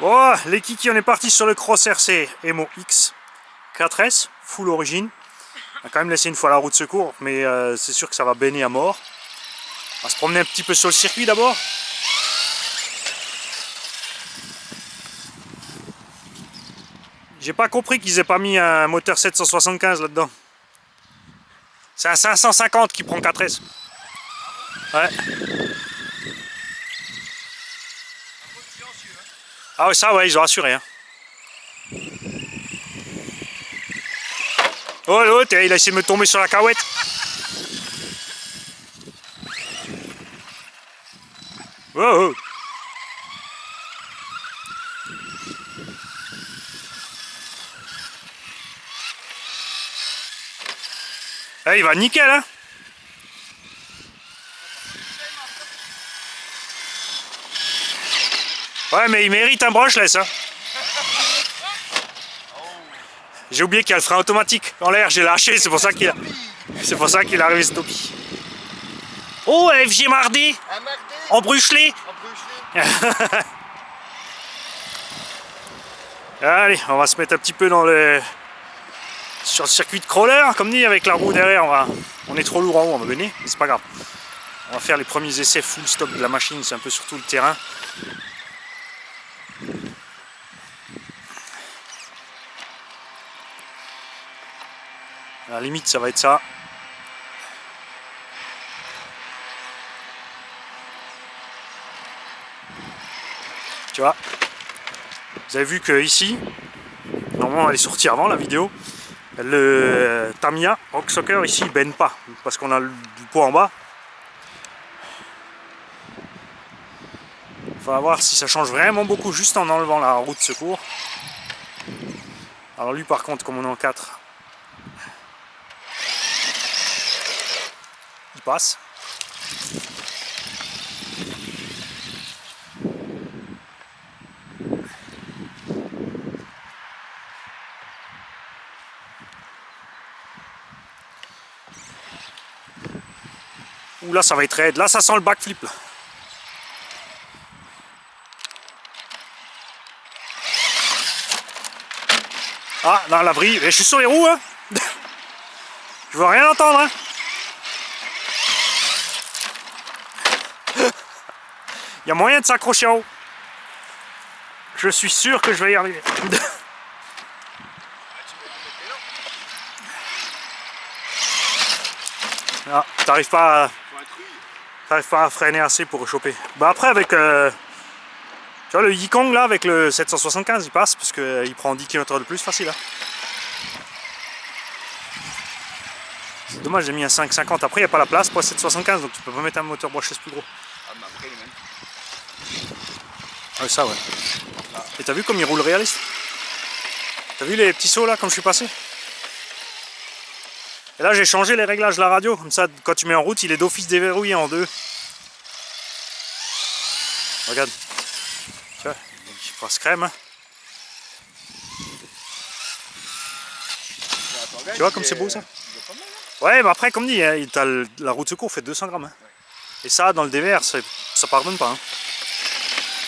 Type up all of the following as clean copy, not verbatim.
Oh, les kikis, on est parti sur le Cross RC Emo X 4S, full origine. On a quand même laissé une fois la roue de secours, mais c'est sûr que ça va baigner à mort. On va se promener un petit peu sur le circuit d'abord. J'ai pas compris qu'ils aient pas mis un moteur 775 là-dedans. C'est un 550 qui prend 4S. Ouais. Ah ouais, ça ouais, ils ont assuré. Hein. Oh l'autre, il a essayé de me tomber sur la carouette. Oh, oh. Ah, il va nickel, hein. Ouais, mais il mérite un brushless, hein. J'ai oublié qu'il y a le frein automatique. En l'air, j'ai lâché, c'est pour ça qu'il a... C'est pour ça qu'il est arrivé stoppé. Oh, FG Mardi. En bruchelé. Allez, on va se mettre un petit peu dans le... sur le circuit de crawler, comme dit, avec la roue derrière. On est trop lourd en haut, on va venir, mais c'est pas grave. On va faire les premiers essais full stop de la machine, c'est un peu sur tout le terrain. À la limite, ça va être ça. Tu vois, vous avez vu que ici, normalement elle est sortie avant la vidéo, le Tamiya Rock Soccer ici il baigne pas parce qu'on a du poids en bas. Il va voir si ça change vraiment beaucoup juste en enlevant la roue de secours. Alors lui par contre, comme on est en 4, il passe. Ouh là ça va être raide, là ça sent le backflip là. Ah, dans l'abri, je suis sur les roues, hein. Je veux rien entendre, hein. Il y a moyen de s'accrocher en haut. Je suis sûr que je vais y arriver. Ah, t'arrives pas à freiner assez pour choper. Bah après avec tu vois le Yikong là avec le 775 il passe parce qu'il prend 10 km/h de plus facile. Hein. C'est dommage, j'ai mis un 550. Après il n'y a pas la place pour un 775 donc tu peux pas mettre un moteur brushless plus gros. Ah mais après les mêmes. Ouais ça ouais. Et t'as vu comme il roule réaliste? T'as vu les petits sauts là comme je suis passé? Et là j'ai changé les réglages de la radio, comme ça quand tu mets en route il est d'office déverrouillé en deux. Regarde, tu vois, il passe crème. Hein. Tu vois comme c'est beau ça? Ouais, mais après comme dit, la roue de secours fait 200 grammes. Hein. Et ça dans le DVR ça pardonne pas. Hein.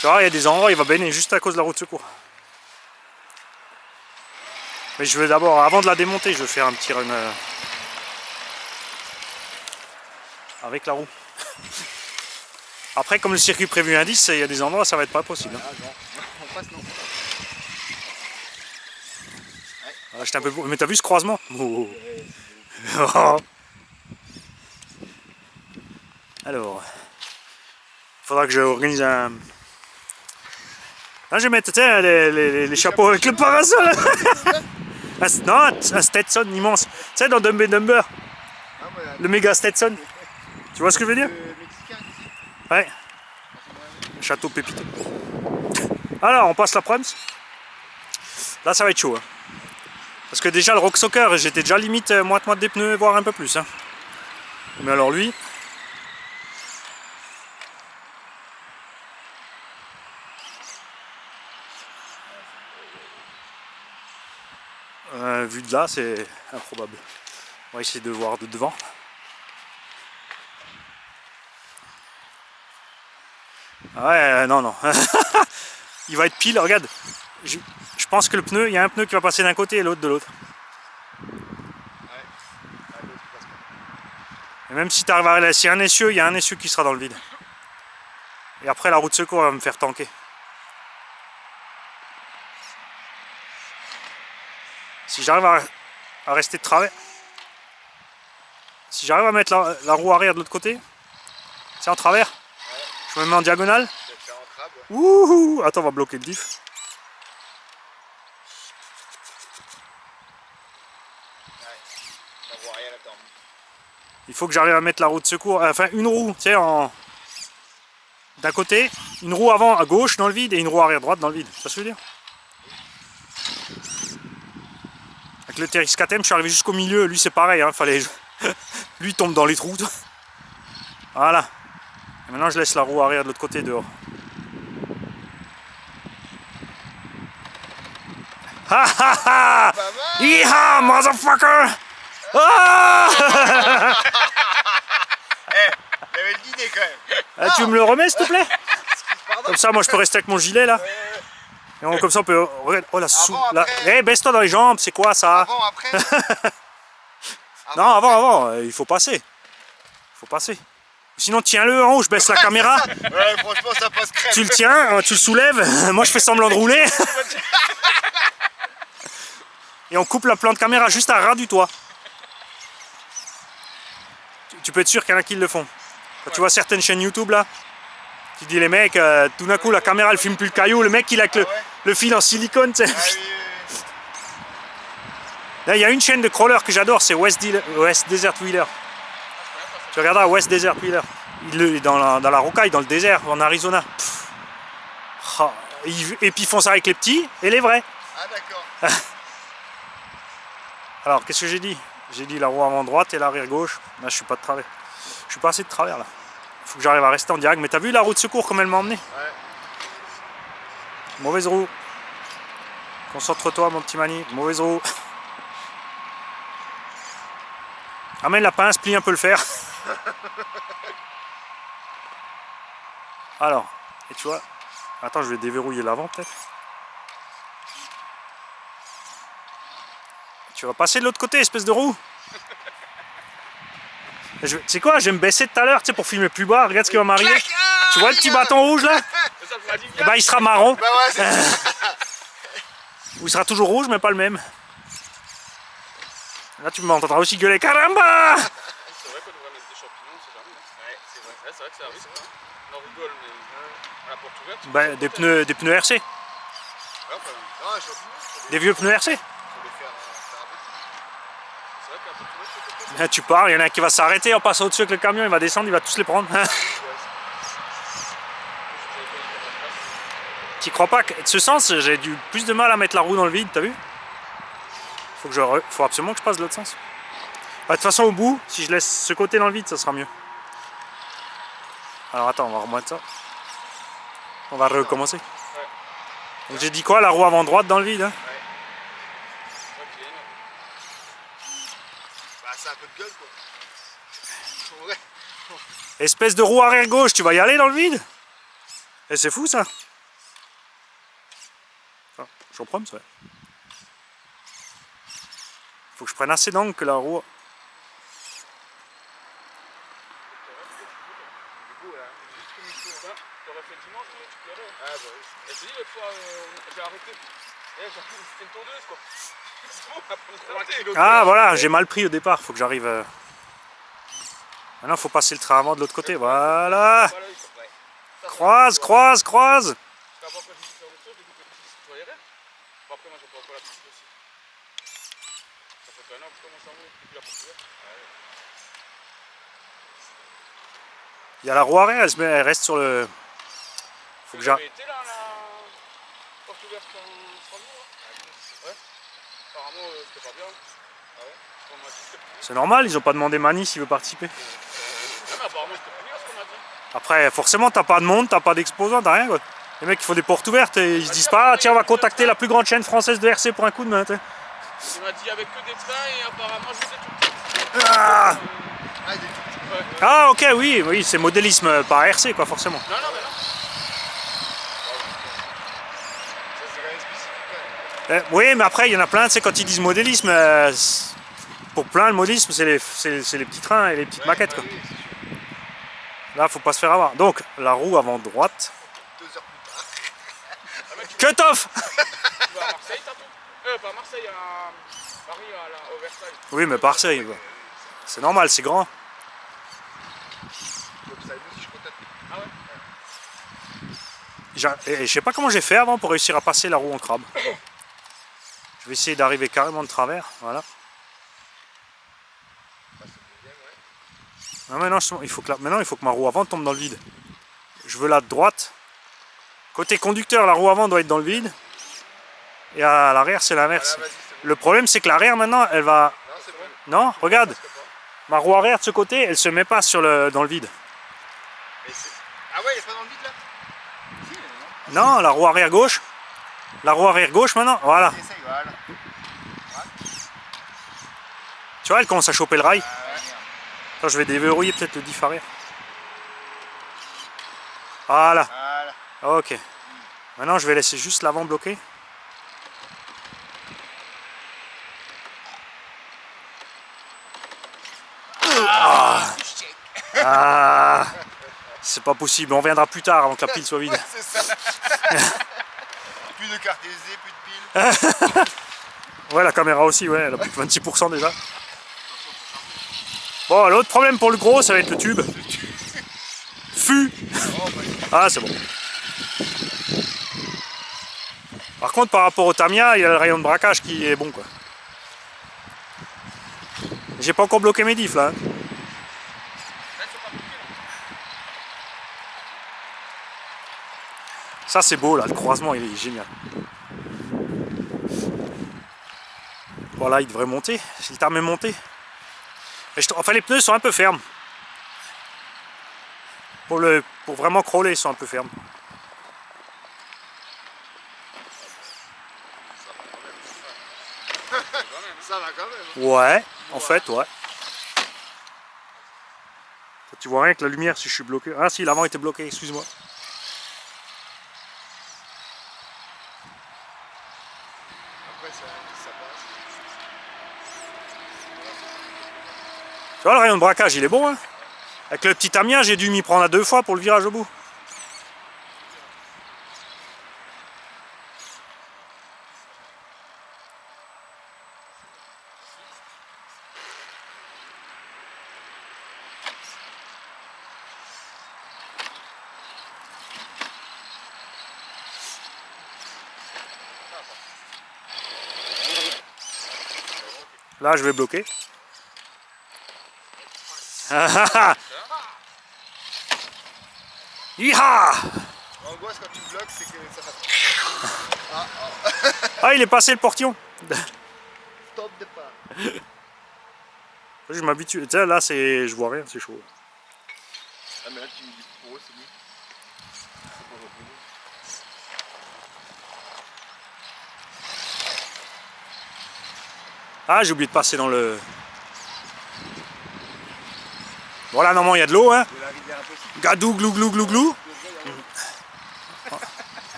Tu vois, il y a des endroits il va baigner juste à cause de la roue de secours. Mais je veux d'abord, avant de la démonter, je vais faire un petit run. Avec la roue. Après, comme le circuit prévu indice, il y a des endroits ça va être pas possible. Voilà, genre, on passe non. Ouais. Un peu... Mais t'as vu ce croisement? Oh. Alors, faudra que j'organise un... Là, je vais mettre les chapeaux avec le parasol. Non, un Stetson immense. Tu sais, dans Dumb and Dumber, le méga Stetson. Tu vois ce que je veux dire? Ouais. Château Pépito. Alors, on passe la Prums. Là, ça va être chaud. Hein. Parce que déjà, le Rock Soccer, j'étais déjà limite moite-moite des pneus, voire un peu plus. Hein. Mais alors lui... vu de là, c'est improbable. On va essayer de voir de devant. Ouais, non. il va être pile, regarde. Je pense que le pneu, il y a un pneu qui va passer d'un côté et l'autre de l'autre. Et même si tu arrives à laisser un essieu, il y a un essieu qui sera dans le vide. Et après la roue de secours va me faire tanker. Si j'arrive à rester de travers, si j'arrive à mettre la roue arrière de l'autre côté, c'est en travers, je me mets en diagonale. Ouh, attends, on va bloquer le diff. Il faut que j'arrive à mettre la roue de secours, enfin une roue, tu sais, d'un côté, une roue avant à gauche dans le vide et une roue arrière droite dans le vide. Ça se veut dire? Avec le TRX 4M, je suis arrivé jusqu'au milieu, lui c'est pareil, hein, fallait... lui il tombe dans les trous. Voilà. Et maintenant je laisse la roue arrière de l'autre côté dehors. Ha ha ha! Yeehaw, motherfucker! Ah! Il avait le dîner quand même. Ah, tu me le remets s'il te plaît? Comme ça, moi je peux rester avec mon gilet là. Et comme ça on peut... Oh la soupe là. Eh, baisse-toi dans les jambes, c'est quoi ça? Avant, après. Non, avant, il faut passer. Il faut passer. Sinon tiens-le en haut, je baisse la caméra. Ouais, franchement ça passe crème. Tu le tiens, tu le soulèves, moi je fais semblant de rouler. Et on coupe la plante caméra juste à ras du toit. Tu peux être sûr qu'il y en a qui le font. Quand tu vois certaines chaînes YouTube là, tu dis les mecs, tout d'un coup la caméra elle filme plus le caillou, le mec il a que le fil en silicone, tu sais. Là il y a une chaîne de crawler que j'adore, c'est West Desert Wheeler. Tu regarderas West Desert Wheeler. Il est dans la rocaille, dans le désert, en Arizona. Oh, et puis ils font ça avec les petits et les vrais. Ah d'accord. Alors qu'est-ce que j'ai dit? J'ai dit la roue avant droite et l'arrière gauche. Là je suis pas de travers. Je suis pas assez de travers là. Il faut que j'arrive à rester en direct. Mais t'as vu la roue de secours comme elle m'a emmené? Ouais. Mauvaise roue. Concentre-toi mon petit Mani. Mauvaise roue. Amène la pince, plie un peu le fer. Alors, et tu vois. Attends, je vais déverrouiller l'avant peut-être. Tu vas passer de l'autre côté, espèce de roue. Tu sais quoi, je vais me baisser tout à l'heure, tu sais, pour filmer plus bas. Regarde ce qui va m'arriver. Tu vois le petit bâton rouge là? Et bah il sera marron. Bah ouais, c'est Ou il sera toujours rouge, mais pas le même. Là tu m'entendras aussi gueuler caramba. C'est vrai qu'on devrait mettre des champignons, c'est jamais. Ouais, c'est vrai. Ouais, c'est vrai que ça arrive. On en rigole, mais à la porte ouverte. Bah, des pneus RC. Ouais, enfin, non, un champignon. Des vieux pneus RC. Faut les faire un peu. C'est vrai qu'à la porte ouverte, c'est peut-être. Là, tu pars, il y en a un qui va s'arrêter en passant au-dessus avec le camion, il va descendre, il va tous les prendre. Tu crois pas que de ce sens, j'ai du plus de mal à mettre la roue dans le vide, t'as vu? Faut absolument que je passe de l'autre sens. Bah, de toute façon, au bout, si je laisse ce côté dans le vide, ça sera mieux. Alors attends, on va remettre ça. On va recommencer. Donc j'ai dit quoi? La roue avant droite dans le vide, hein? Bah, c'est un peu de gueule quoi. En vrai. Espèce de roue arrière gauche, tu vas y aller dans le vide? Et c'est fou ça. Ah, j'en prends ça. Faut que je prenne assez d'angle que la roue. T'aurais fait dimanche, tu pleurais. Ah bah oui. Et c'est dit l'autre fois, j'ai arrêté. C'était une tondeuse quoi. C'est bon, on va prendre 3 kilos. Ah voilà, j'ai mal pris au départ, faut que j'arrive. Maintenant faut passer le train avant de l'autre côté, voilà. Croise, croise, croise. Avant quand j'ai dit faire le saut, j'ai dit que tu nettoyerais. Bon après moi j'ai pas encore la petite aussi. Ça fait qu'un an que je commence à rouler depuis la porte ouverte. Il y a la roue arrière, elle reste sur le. Faut que j'arrive. été là, la porte ouverte en Strasbourg là? Ouais. Apparemment c'était pas bien. Ah ouais? On m'a dit que c'était plus. C'est normal, ils ont pas demandé Mani s'il veut participer. Non mais apparemment c'était plus bien ce qu'on m'a dit. Après, forcément, t'as pas de monde, t'as pas d'exposants, t'as rien quoi. Les mecs, ils font des portes ouvertes et ils se disent pas, ah, tiens, on va contacter la plus grande chaîne française de RC pour un coup de main. T'sais. Il m'a dit avec que des trains et apparemment je sais tout. Ah, Ah, des tout petits. Ouais. ah, ok, oui, c'est modélisme par RC quoi, forcément. Non, mais non. Oui, mais après, il y en a plein, tu sais, quand ils disent modélisme, pour plein, le modélisme, c'est les petits trains et les petites maquettes, quoi. Oui, c'est sûr. Là, faut pas se faire avoir. Donc, la roue avant droite. 2 heures plus tard. Cut off. Tu vas à Marseille, tantôt? Pas à Marseille, à Paris, au Versailles. Oui, mais Marseille, bah. C'est normal, c'est grand. Donc ça, nous, si je contacte. Ah ouais? Et je sais pas comment j'ai fait avant pour réussir à passer la roue en crabe. Je vais essayer d'arriver carrément de travers, voilà. Non, maintenant, maintenant, il faut que ma roue avant tombe dans le vide. Je veux la droite. Côté conducteur, la roue avant doit être dans le vide. Et à l'arrière, c'est l'inverse. Voilà, vas-y, c'est bon. Le problème, c'est que l'arrière, maintenant, elle va... Non, c'est bon. Non, regarde. Ma roue arrière de ce côté, elle se met pas dans le vide. Ah ouais, il est pas dans le vide là? Si, non. Non, la roue arrière gauche. La roue arrière gauche, maintenant, voilà. Essaye, voilà. Tu vois, elle commence à choper le rail. Ouais. Attends, je vais déverrouiller peut-être le diff arrière. Voilà. Voilà. Ok. Maintenant, je vais laisser juste l'avant bloqué. Ah, c'est pas possible. On reviendra plus tard avant que la pile soit vide. Ouais, c'est ça. Plus de carte SD, plus de piles. Ouais, la caméra aussi, ouais, elle a plus de 26% déjà. Bon, l'autre problème pour le gros, ça va être le tube. Fu. Ah, c'est bon. Par contre, par rapport au Tamiya, il y a le rayon de braquage qui est bon, quoi. J'ai pas encore bloqué mes diffs là. Hein. Ça c'est beau là, le croisement il est génial. Voilà, il devrait monter. Si le tarme est monté. Enfin, les pneus sont un peu fermes. Pour vraiment crawler, ils sont un peu fermes. Ça va quand même. Ouais, en fait, ouais. Tu vois rien que la lumière si je suis bloqué. Ah si, l'avant était bloqué, excuse-moi. Après, ça passe. Tu vois, le rayon de braquage, il est bon, hein. Avec le petit Tamiya, j'ai dû m'y prendre à 2 fois pour le virage au bout. Là, je vais bloquer. Iha! L'angoisse quand tu bloques, c'est que ça passe. Ah, il est passé le portillon. Top départ. Je m'habitue. Tu sais, là, je vois rien, c'est chaud. Ah, mais là, tu me dis pour eux, c'est mieux. C'est pas repris. Ah, j'ai oublié de passer dans le... Voilà, normalement, il y a de l'eau, hein. De la rivière impossible. Gadou, glou, glou, glou, glou.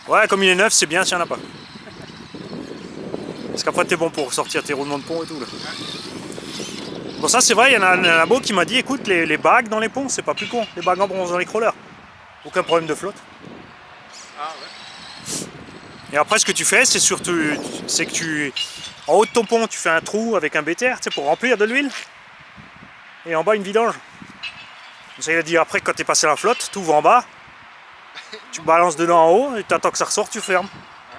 Ouais, comme il est neuf, c'est bien s'il n'y en a pas. Parce qu'après, t'es bon pour sortir tes roulements de pont et tout, là. Bon, ça, c'est vrai, il y en a un labo qui m'a dit, écoute, les bagues dans les ponts, c'est pas plus con. Les bagues en bronze dans les crawlers. Aucun problème de flotte. Ah ouais. Et après, ce que tu fais, c'est surtout, c'est que en haut de ton pont, tu fais un trou avec un BTR, tu sais, pour remplir de l'huile. Et en bas, une vidange. Ça, il a dit, après, quand tu es passé la flotte, tu ouvres en bas, tu balances dedans en haut, et tu attends que ça ressort, tu fermes.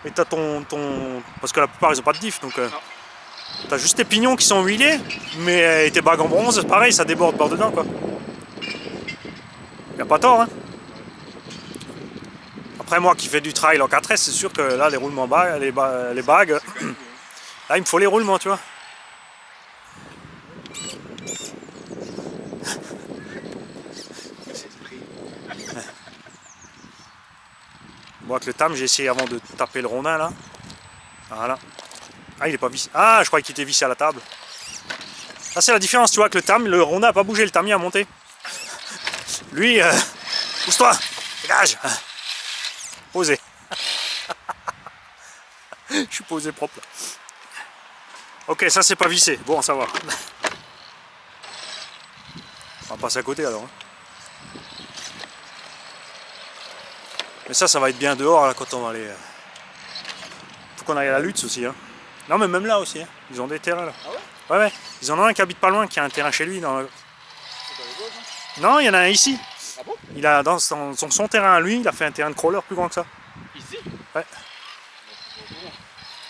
Et tu as parce que la plupart, ils ont pas de diff, donc tu as juste tes pignons qui sont huilés, mais tes bagues en bronze, pareil, ça déborde par dedans, quoi. Y a pas tort, hein. Après, moi qui fais du trail en 4S, c'est sûr que là, les roulements bagues, les bagues, là, il me faut les roulements, tu vois. Bon, avec le tam, j'ai essayé avant de taper le rondin, là. Voilà. Ah, il est pas vissé. Ah, je croyais qu'il était vissé à la table. Ça, c'est la différence, tu vois, que le tam, le rondin a pas bougé, le tamiya a monté. Lui, pousse-toi, dégage. Posé. Je suis posé propre là. Ok, ça c'est pas vissé. Bon, ça va. On va passer à côté alors. Hein. Mais ça va être bien dehors là, quand on va aller. Faut qu'on aille à la Lutz aussi. Hein. Non, mais même là aussi. Hein. Ils ont des terrains là. Ah ouais? Ouais, ouais. Ils en ont un qui habite pas loin, qui a un terrain chez lui. Dans le... C'est dans les Vosges, hein? Non, il y en a un ici. Ah bon? Il a dans son terrain à lui, il a fait un terrain de crawler plus grand que ça. Ici? Ouais.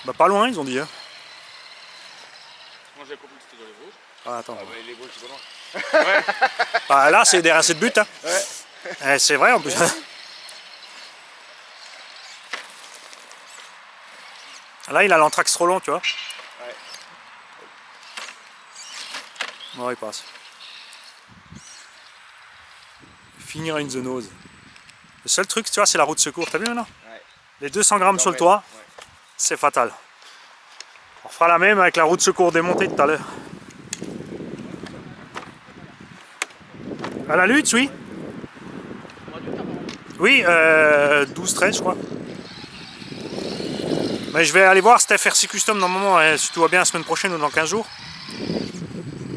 Bah pas loin, ils ont dit. Hein. Moi j'avais compris que c'était dans les Vosges. Ah, attends. Ah ouais, les Vosges, c'est pas loin. Ouais. Bah, là, c'est derrière cette butte. Hein. Ouais. C'est vrai en plus. Là, il a l'anthrax trop long, tu vois. Ouais. Ouais, il passe. Finir in the nose. Le seul truc, tu vois, c'est la roue de secours. T'as vu maintenant? Ouais. Les 200 grammes sur le toit, Ouais. c'est fatal. On fera la même avec la roue de secours démontée tout à l'heure. À la Lutz, oui. Oui, 12-13, je crois. Mais je vais aller voir Steph RC Custom normalement, si tout va bien la semaine prochaine ou dans 15 jours.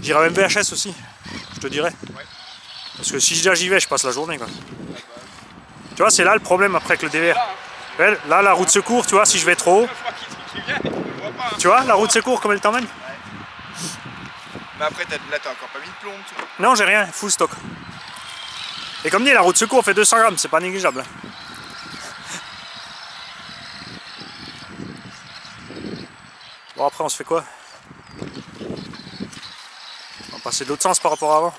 J'irai même VHS aussi, je te dirai. Ouais. Parce que si déjà j'y vais, je passe la journée. Quoi. Tu vois, c'est là le problème après avec le DVR. Ouais, là, la roue de secours, tu vois, si je vais trop haut. Qui vient, il me voit pas. Hein. Tu vois, la roue de secours, comme elle t'emmène. Mais après, là, t'as encore pas mis de plomb dessus. Non, j'ai rien, full stock. Et comme dit, la roue de secours fait 200 grammes, c'est pas négligeable. Bon, après, on se fait quoi? On va passer de l'autre sens par rapport à avant.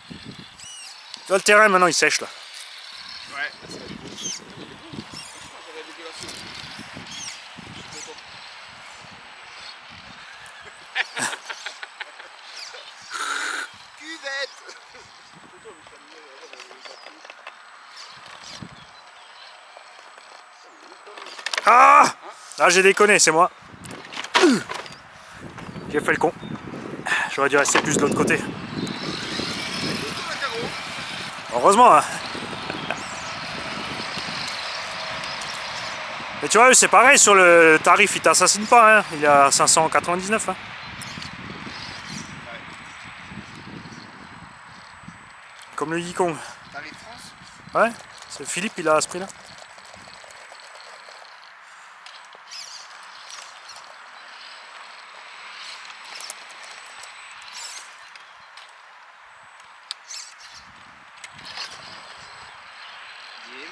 Tu vois, le terrain, maintenant, il sèche, là. Ouais. J'aurais dégueulasse. Je suis content. Cuvette. Ah! Là, j'ai déconné, c'est moi. J'ai fait le con. J'aurais dû rester plus de l'autre côté. Heureusement, hein. Mais tu vois, eux, c'est pareil, sur le tarif, ils t'assassinent pas, hein. Il est à 599. Hein. Comme le Yikong. Tarif France. Ouais, c'est Philippe, il a à ce prix-là.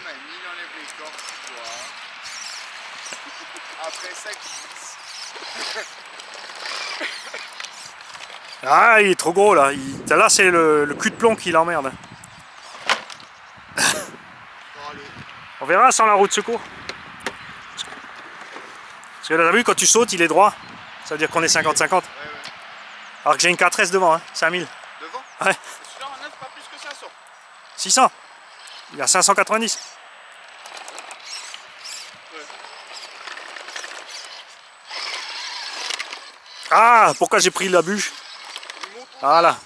Mani, il enlève les cordes, tu vois. Après ça, Ah, il est trop gros là. Là, c'est le cul de plomb qui l'emmerde. On verra sans la roue de secours. Parce que là, t'as vu, quand tu sautes, il est droit. Ça veut dire qu'on est 50-50. Ouais. Alors que j'ai une 4S devant, hein, 5000. Devant. Ouais, Celui-là en neuf, pas plus que 500. 600. Il est à 590. Ah, pourquoi j'ai pris la bûche? Voilà.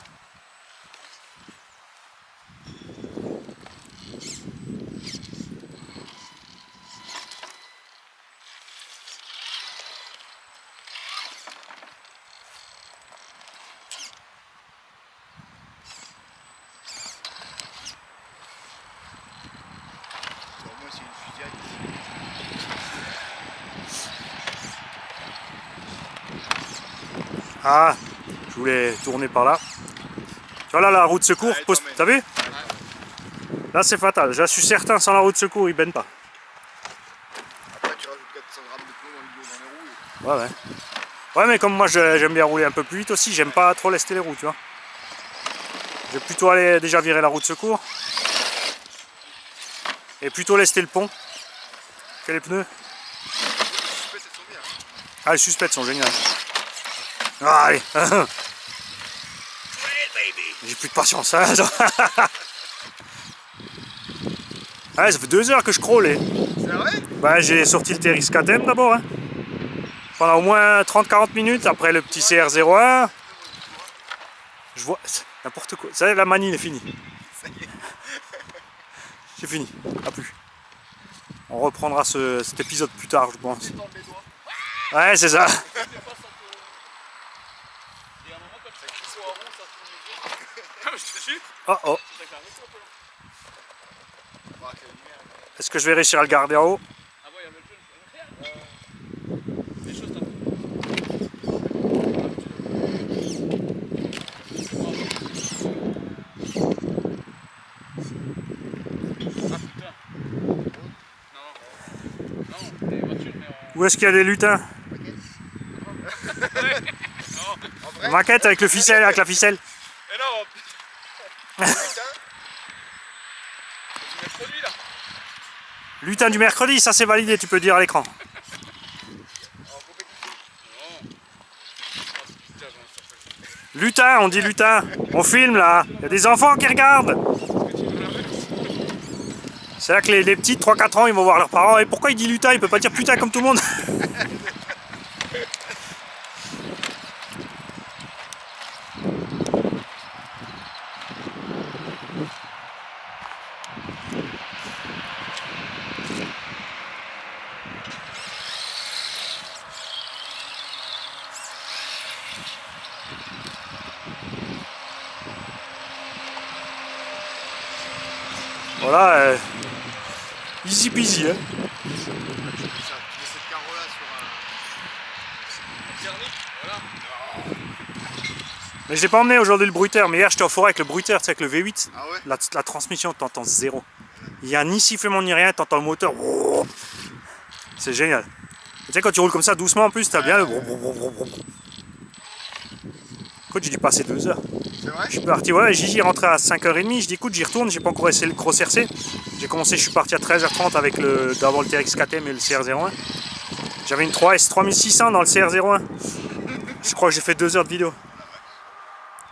Pour moi, c'est une fusillade. Ah, je voulais tourner par là. Tu vois là, la roue de secours, Ouais, t'as vu? Là, c'est fatal. Je suis certain, sans la roue de secours, il baigne pas. Après, tu rajoutes 400 grammes de plomb dans les roues. Ouais, ouais. Ouais, mais comme moi, j'aime bien rouler un peu plus vite aussi, j'aime pas trop lester les roues, tu vois. Je vais plutôt aller déjà virer la roue de secours. Et plutôt lester le pont que les pneus. Les suspects, elles sont bien. Ah, les suspects sont géniales. Ah, allez. J'ai plus de patience. Hein. Ouais, ça fait 2 heures que je crawl. C'est vrai? Bah, j'ai sorti le TRX KTM d'abord. Hein. Pendant au moins 30-40 minutes après le petit CR01. Je vois n'importe quoi. Ça, la manie est finie. Ça y est. C'est fini. À plus. On reprendra cet épisode plus tard, je pense. Détendre les doigts. Ouais, c'est ça. Et à un moment, quand ça glisse en rond, ça tourne les yeux. Ah, mais je te jure. Oh oh. C'est avec un rétro, quoi. Bah, quelle lumière. Est-ce que je vais réussir à le garder en haut? Ah ouais, il y a le jaune. Regarde. Des choses, t'as Ah putain. Non. Non, des voitures, mais Où est-ce qu'il y a des lutins? Non. En vrai, Maquette avec le ficelle, avec la ficelle. Mais non. putain, Tu mets produit là. Lutin du mercredi, ça c'est validé, tu peux dire à l'écran. en compétition. Non. Ah, c'est putain, j'en ai cherché. Lutin, on dit lutin. On filme là. Il y a des enfants qui regardent. C'est là que les petits, 3-4 ans, ils vont voir leurs parents. Et pourquoi il dit lutin? Il peut pas dire putain comme tout le monde. Voilà, easy peasy. Hein. Tu mets cette carreau-là sur un... Thermique, voilà. Mais je l'ai pas emmené aujourd'hui le bruiteur. Mais hier j'étais en forêt avec le bruiteur, tu sais, avec le V8. Ah ouais? La transmission, t'entends zéro. Il n'y a ni sifflement ni rien, t'entends le moteur. C'est génial. Tu sais, quand tu roules comme ça doucement en plus, t'as bien le. Écoute, j'ai dû passer 2 heures. C'est vrai? Je suis parti, ouais, Gigi est rentré à 5h30. Je dis, écoute, j'y retourne, j'ai pas encore essayé le Cross RC. J'ai commencé, je suis parti à 13h30 avec d'abord le TRX KTM et le CR01. J'avais une 3S 3600 dans le CR01. Je crois que j'ai fait 2 heures de vidéo.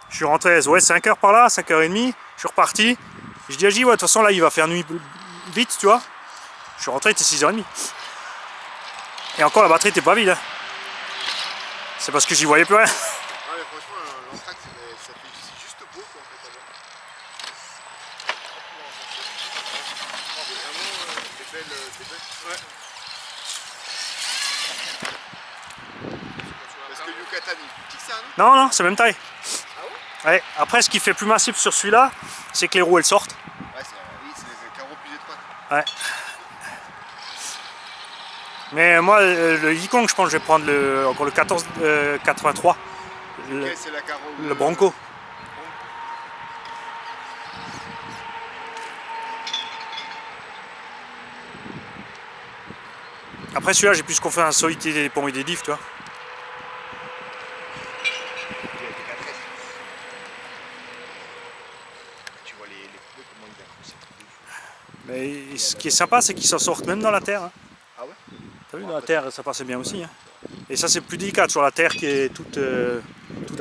Je suis rentré, ouais, 5h par là, 5h30. Je suis reparti. Je dis à Gigi, ouais, de toute façon, là, il va faire nuit vite, tu vois. Je suis rentré, il était 6h30. Et encore, la batterie était pas vide. Hein. C'est parce que j'y voyais plus rien. Ouais, mais franchement, l'entraque, c'est juste beau, quoi, en fait, à voir. Vraiment, des belles... Ouais. Parce que Yucatan, il est plus petit que ça, non? Non, non, c'est même taille. Ah Ouais. Après, ce qui fait plus massif sur celui-là, c'est que les roues, elles sortent. Ouais, oui, c'est les carreaux plus étroits. Ouais. Mais moi, le Yikong, je pense que je vais prendre encore le 1483. Ok, c'est la carreau... Le Bronco. Après celui-là, j'ai plus qu'on fait un solide des pompes et des diffs, tu vois. Tu vois les pneus, comment ils accrochent. Mais ce qui est sympa, c'est qu'ils s'en sortent même dans la terre. Hein. Ah ouais? T'as vu, dans la terre, ça passait bien aussi. Hein. Et ça, c'est plus délicat sur la terre qui est toute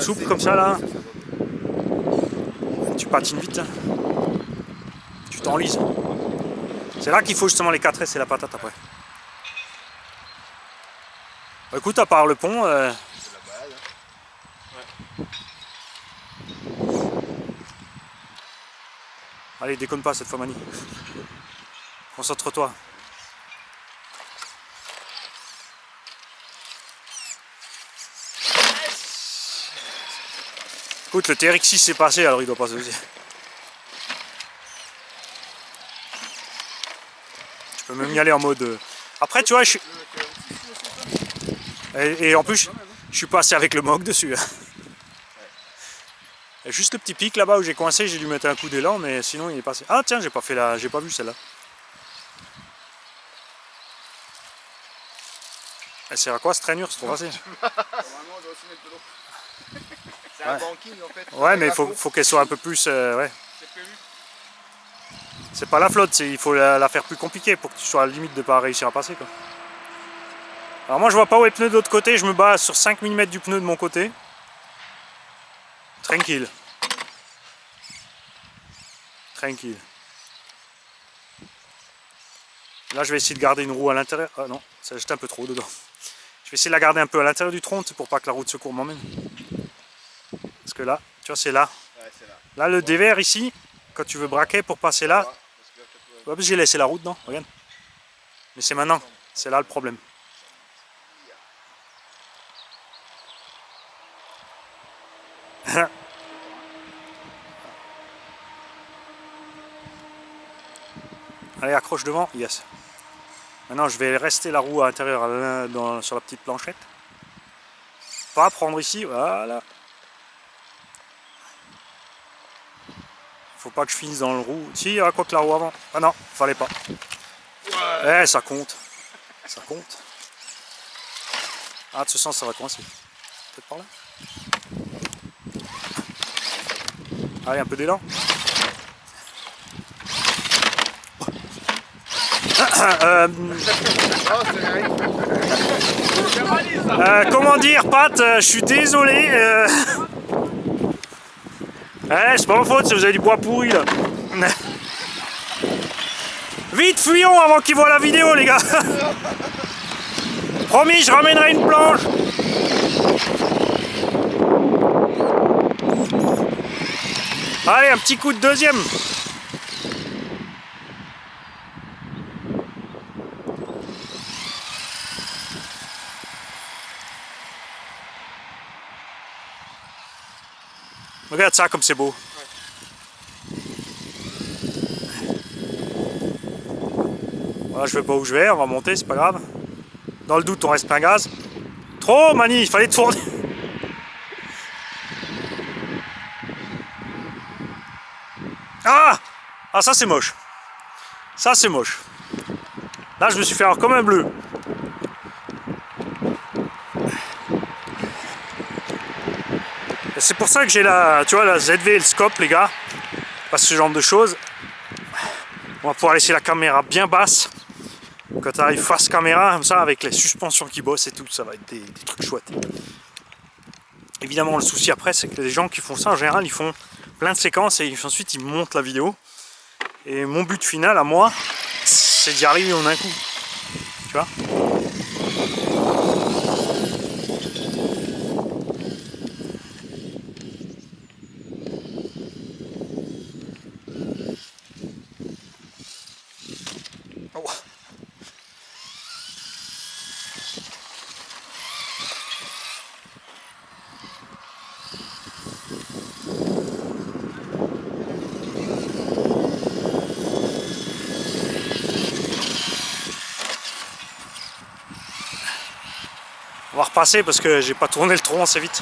souple comme ça, là. Tu patines vite. Hein. Tu t'enlises. C'est là qu'il faut justement les 4S et la patate après. Bah, écoute, à part le pont... C'est la balade. Hein. Allez, déconne pas cette fois, Mani. Concentre-toi. Écoute, le TRX6 s'est passé, alors il doit passer aussi. Tu peux même y aller en mode... Après, tu vois, et en plus, je suis passé avec le MOG dessus. Il y a juste le petit pic là-bas où j'ai coincé, j'ai dû mettre un coup d'élan, mais sinon il est passé. Ah tiens, j'ai pas vu celle-là. Elle sert à quoi cette rainure? C'est trop facile. Normalement, on doit aussi mettre de l'eau. C'est un banking en fait. Ouais, mais il faut qu'elle soit un peu plus... ouais. C'est prévu. C'est pas la flotte, il faut la faire plus compliquée pour que tu sois à la limite de pas réussir à passer, quoi. Alors moi je vois pas où est le pneu de l'autre côté, je me base sur 5 mm du pneu de mon côté. Tranquille. Tranquille. Là je vais essayer de garder une roue à l'intérieur. Ah non, ça juste un peu trop dedans. Je vais essayer de la garder un peu à l'intérieur du tronc pour pas que la roue de secours m'emmène. Parce que là, tu vois, c'est là. Ouais, c'est là. Là le dévers ici, quand tu veux braquer pour passer là. J'ai laissé la roue dedans, regarde. Mais c'est maintenant, c'est là le problème. Allez, accroche devant, yes. Maintenant, je vais rester la roue à l'intérieur sur la petite planchette. Pas prendre ici, voilà. Faut pas que je finisse dans le roue. Si, quoi que la roue avant. Ah non, fallait pas. Ouais. Ça compte. Ça compte. Ah, de ce sens, ça va coincer. Peut-être par là. Allez, un peu d'élan. Comment dire, Pat, je suis désolé. C'est pas ma faute si vous avez du bois pourri là. Vite, fuyons avant qu'ils voient la vidéo, les gars. Promis, je ramènerai une planche. Allez, un petit coup de deuxième. Regarde ça comme c'est beau. Voilà, je sais pas où je vais, on va monter, c'est pas grave. Dans le doute, on reste plein gaz. Trop, Mani, il fallait tourner. Ah, ça c'est moche. Ça c'est moche. Là, je me suis fait avoir comme un bleu. C'est pour ça que j'ai la ZV et le scope, les gars. Parce que ce genre de choses. On va pouvoir laisser la caméra bien basse. Quand tu arrives face caméra, comme ça, avec les suspensions qui bossent et tout, ça va être des trucs chouettes. Évidemment, le souci après, c'est que les gens qui font ça, en général, ils font plein de séquences et ensuite ils montent la vidéo. Et mon but final à moi, c'est d'y arriver en un coup. Tu vois ? Oh. On va repasser parce que j'ai pas tourné le tronc assez vite.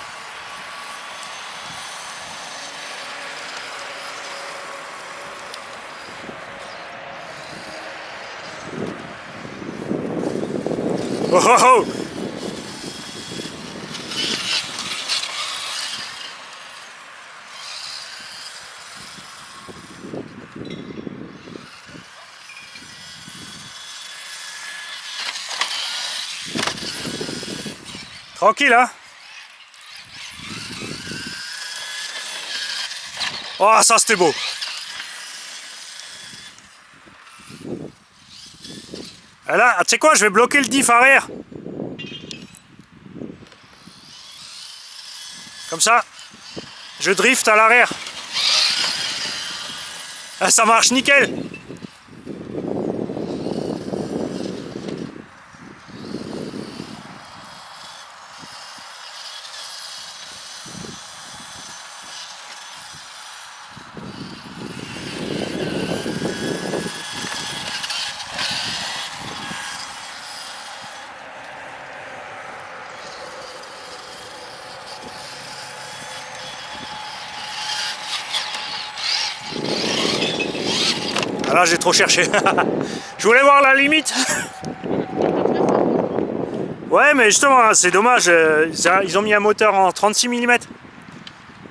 Oh oh oh! Tranquille, hein? Oh, ça c'était beau! Et là, tu sais quoi, je vais bloquer le diff arrière. Comme ça, je drift à l'arrière. Ça marche nickel. Ah là, j'ai trop cherché. Je voulais voir la limite. Ouais, mais justement, c'est dommage. Ils ont mis un moteur en 36 mm.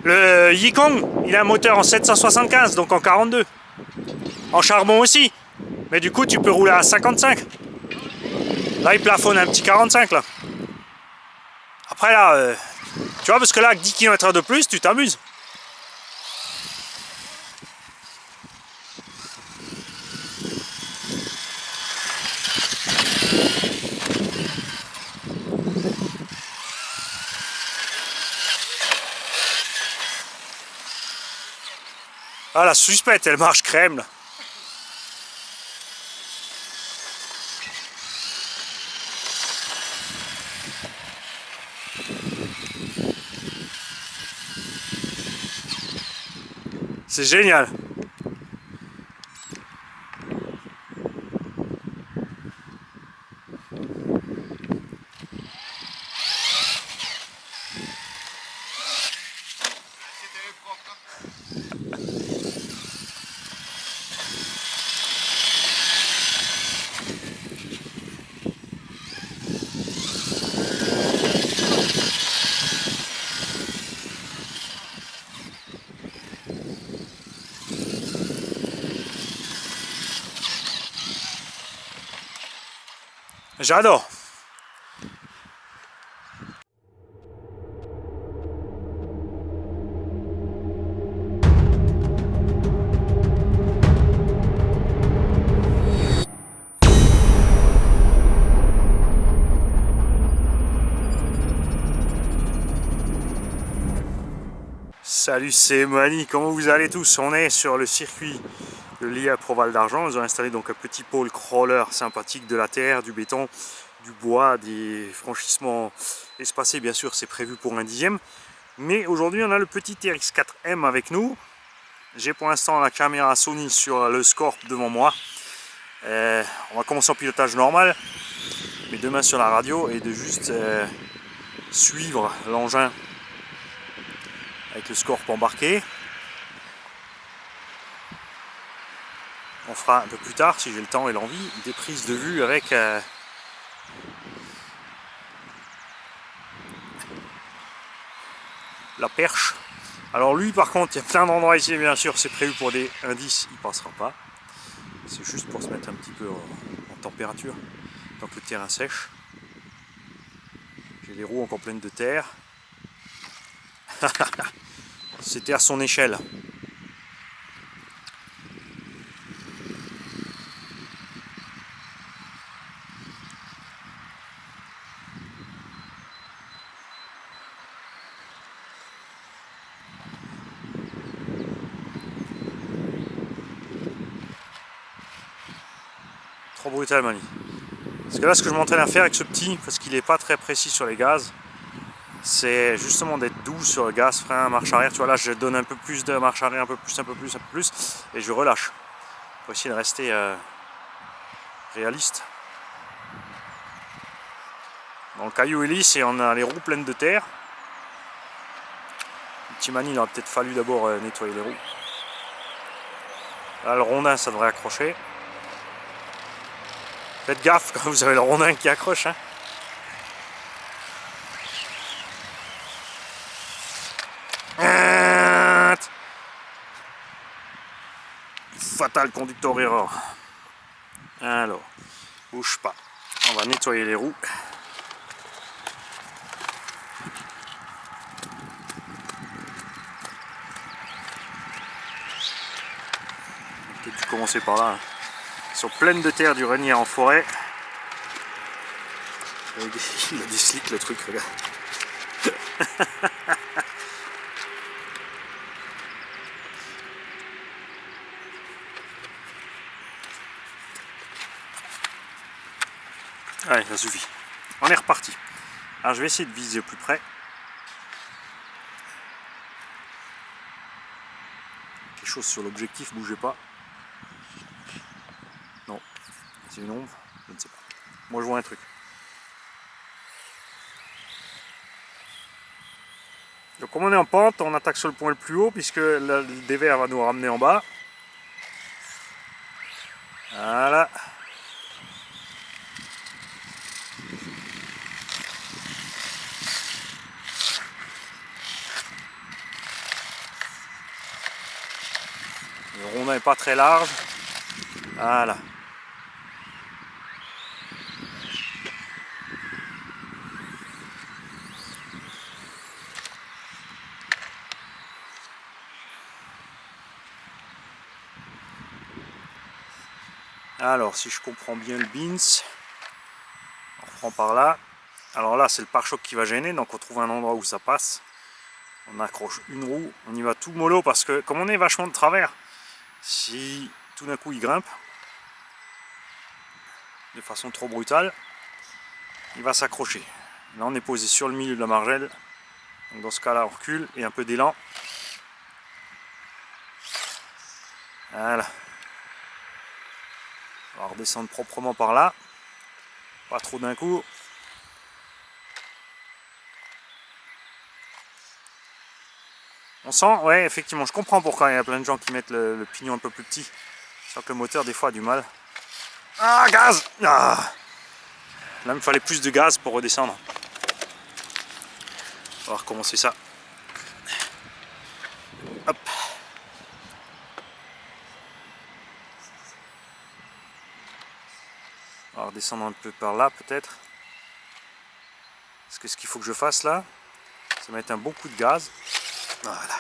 Le Yikong, il a un moteur en 775, donc en 42. En charbon aussi. Mais du coup, tu peux rouler à 55. Là, il plafonne un petit 45, là. Après, là, tu vois, parce que là, avec 10 km/h de plus, tu t'amuses. Ah, la suspecte, elle marche crème, là. C'est génial. C'était propre. J'adore. Salut, c'est Mani, comment vous allez tous? On est sur le circuit de l'IA Proval d'Argent. Ils ont installé donc un petit pôle crawler sympathique, de la terre, du béton, du bois, des franchissements espacés, bien sûr c'est prévu pour un 10e. Mais aujourd'hui on a le petit RX4M avec nous. J'ai pour l'instant la caméra Sony sur le Scorp devant moi. On va commencer en pilotage normal, mes deux mains sur la radio et de juste suivre l'engin avec le Scorp embarqué. On fera un peu plus tard, si j'ai le temps et l'envie, des prises de vue avec la perche. Alors lui par contre, il y a plein d'endroits ici, bien sûr, c'est prévu pour des indices, il passera pas. C'est juste pour se mettre un petit peu en température, tant que le terrain sèche. J'ai les roues encore pleines de terre. C'était à son échelle. Trop brutal, Mani. Parce que là, ce que je m'entraîne à faire avec ce petit, parce qu'il n'est pas très précis sur les gaz, c'est justement d'être doux sur le gaz, frein, marche arrière. Tu vois, là, je donne un peu plus de marche arrière, un peu plus, un peu plus, un peu plus, et je relâche. Pour essayer de rester réaliste. Dans le caillou est lisse et on a les roues pleines de terre. Le petit Mani, il aurait peut-être fallu d'abord nettoyer les roues. Là, le rondin, ça devrait accrocher. Faites gaffe quand vous avez le rondin qui accroche. Hein. Fatal conducteur erreur. Alors, bouge pas. On va nettoyer les roues. Peut-être dû commencer par là. Hein. Ils sont pleines de terre du renier en forêt. Il a des slicks le truc, regarde. Allez, ça suffit. On est reparti. Alors je vais essayer de viser au plus près. Quelque chose sur l'objectif, bougez pas. Non, c'est une ombre, je ne sais pas. Moi je vois un truc. Donc comme on est en pente, on attaque sur le point le plus haut puisque le dévers va nous ramener en bas. Voilà. Le rondin n'est pas très large. Voilà. Alors, si je comprends bien le bins, on reprend par là. Alors là, c'est le pare-choc qui va gêner, donc on trouve un endroit où ça passe. On accroche une roue, on y va tout mollo parce que comme on est vachement de travers, si tout d'un coup il grimpe de façon trop brutale, il va s'accrocher. Là on est posé sur le milieu de la margelle, donc dans ce cas là on recule et un peu d'élan. Voilà. On va redescendre proprement par là. Pas trop d'un coup. On sent, ouais, effectivement, je comprends pourquoi il y a plein de gens qui mettent le pignon un peu plus petit. Sauf que le moteur, des fois, a du mal. Ah, gaz! Ah. Là, il me fallait plus de gaz pour redescendre. On va recommencer ça. Hop. On va redescendre un peu par là, peut-être. Parce que ce qu'il faut que je fasse là, c'est mettre un bon coup de gaz. Voilà.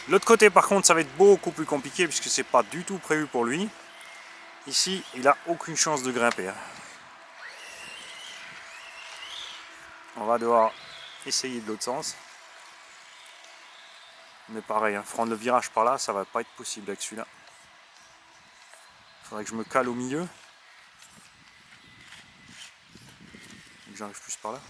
L'autre côté, par contre, ça va être beaucoup plus compliqué puisque c'est pas du tout prévu pour lui. Ici, il a aucune chance de grimper. Hein. On va devoir essayer de l'autre sens. Mais pareil, hein, prendre le virage par là, ça va pas être possible avec celui-là. Il faudrait que je me cale au milieu. Que j'arrive plus par là.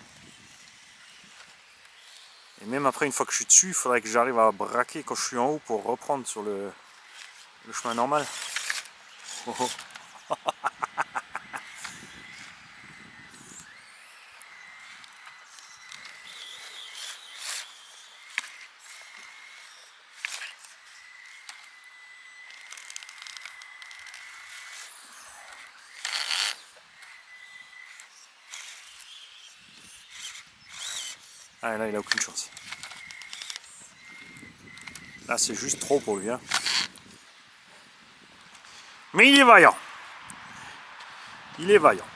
Et même après, une fois que je suis dessus, il faudrait que j'arrive à braquer quand je suis en haut pour reprendre sur le chemin normal. Oh oh. Ah, là, il a aucune chance. Là, c'est juste trop pour lui. Hein. Mais il est vaillant. Il est vaillant.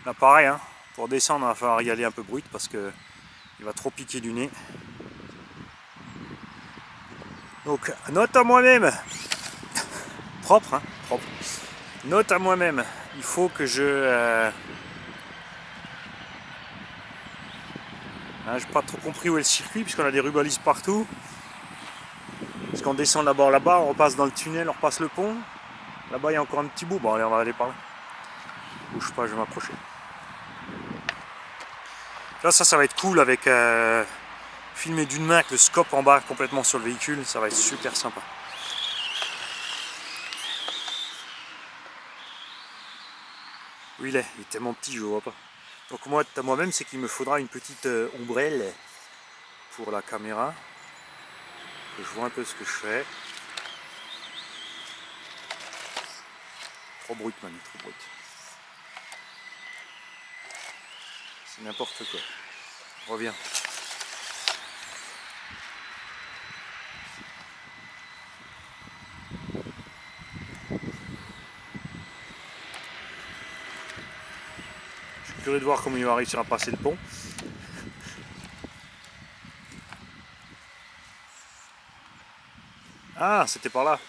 Là, pareil, hein, pour descendre, il va falloir y aller un peu brut parce que il va trop piquer du nez. Donc, note à moi-même. Propre, hein, propre. Note à moi-même. Il faut que je... Hein, j'ai pas trop compris où est le circuit puisqu'on a des rubalises partout. Parce qu'on descend d'abord là-bas, on repasse dans le tunnel, on repasse le pont. Là-bas, il y a encore un petit bout. Bon, allez, on va aller par là. Bouge pas, je vais m'approcher. Là, ça va être cool avec filmer d'une main avec le scope en bas complètement sur le véhicule. Ça va être super sympa. Où il est tellement petit, je le vois pas. Donc moi, à moi-même, c'est qu'il me faudra une petite ombrelle pour la caméra. Que je vois un peu ce que je fais. Trop brut, Manu, trop brut. C'est n'importe quoi. Reviens. Je suis curieux de voir comment il va réussir à passer le pont. Ah, c'était par là.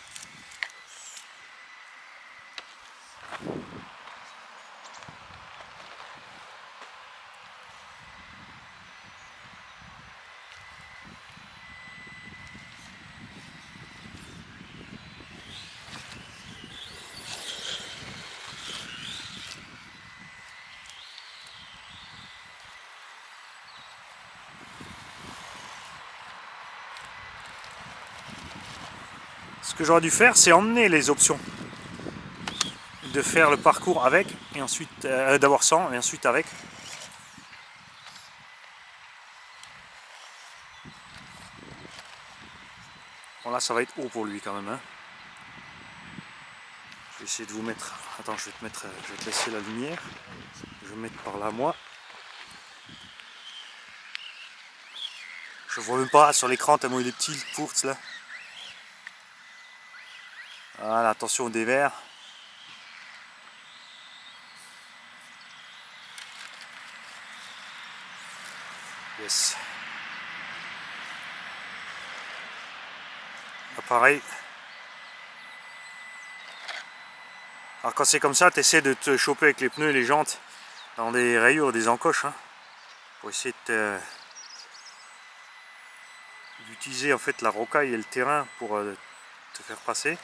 Ce que j'aurais dû faire, c'est emmener les options. De faire le parcours avec, et ensuite d'abord sans, et ensuite avec. Bon là, ça va être haut pour lui quand même. Hein. Je vais essayer de vous mettre... Attends, je vais te laisser la lumière. Je vais me mettre par là, moi. Je vois même pas sur l'écran tellement il est petit, le Pourtz là. Voilà, attention au dévers. Yes. Là, pareil. Alors quand c'est comme ça, tu essaies de te choper avec les pneus et les jantes dans des rayures, des encoches. Hein, pour essayer d'utiliser en fait la rocaille et le terrain pour te faire passer.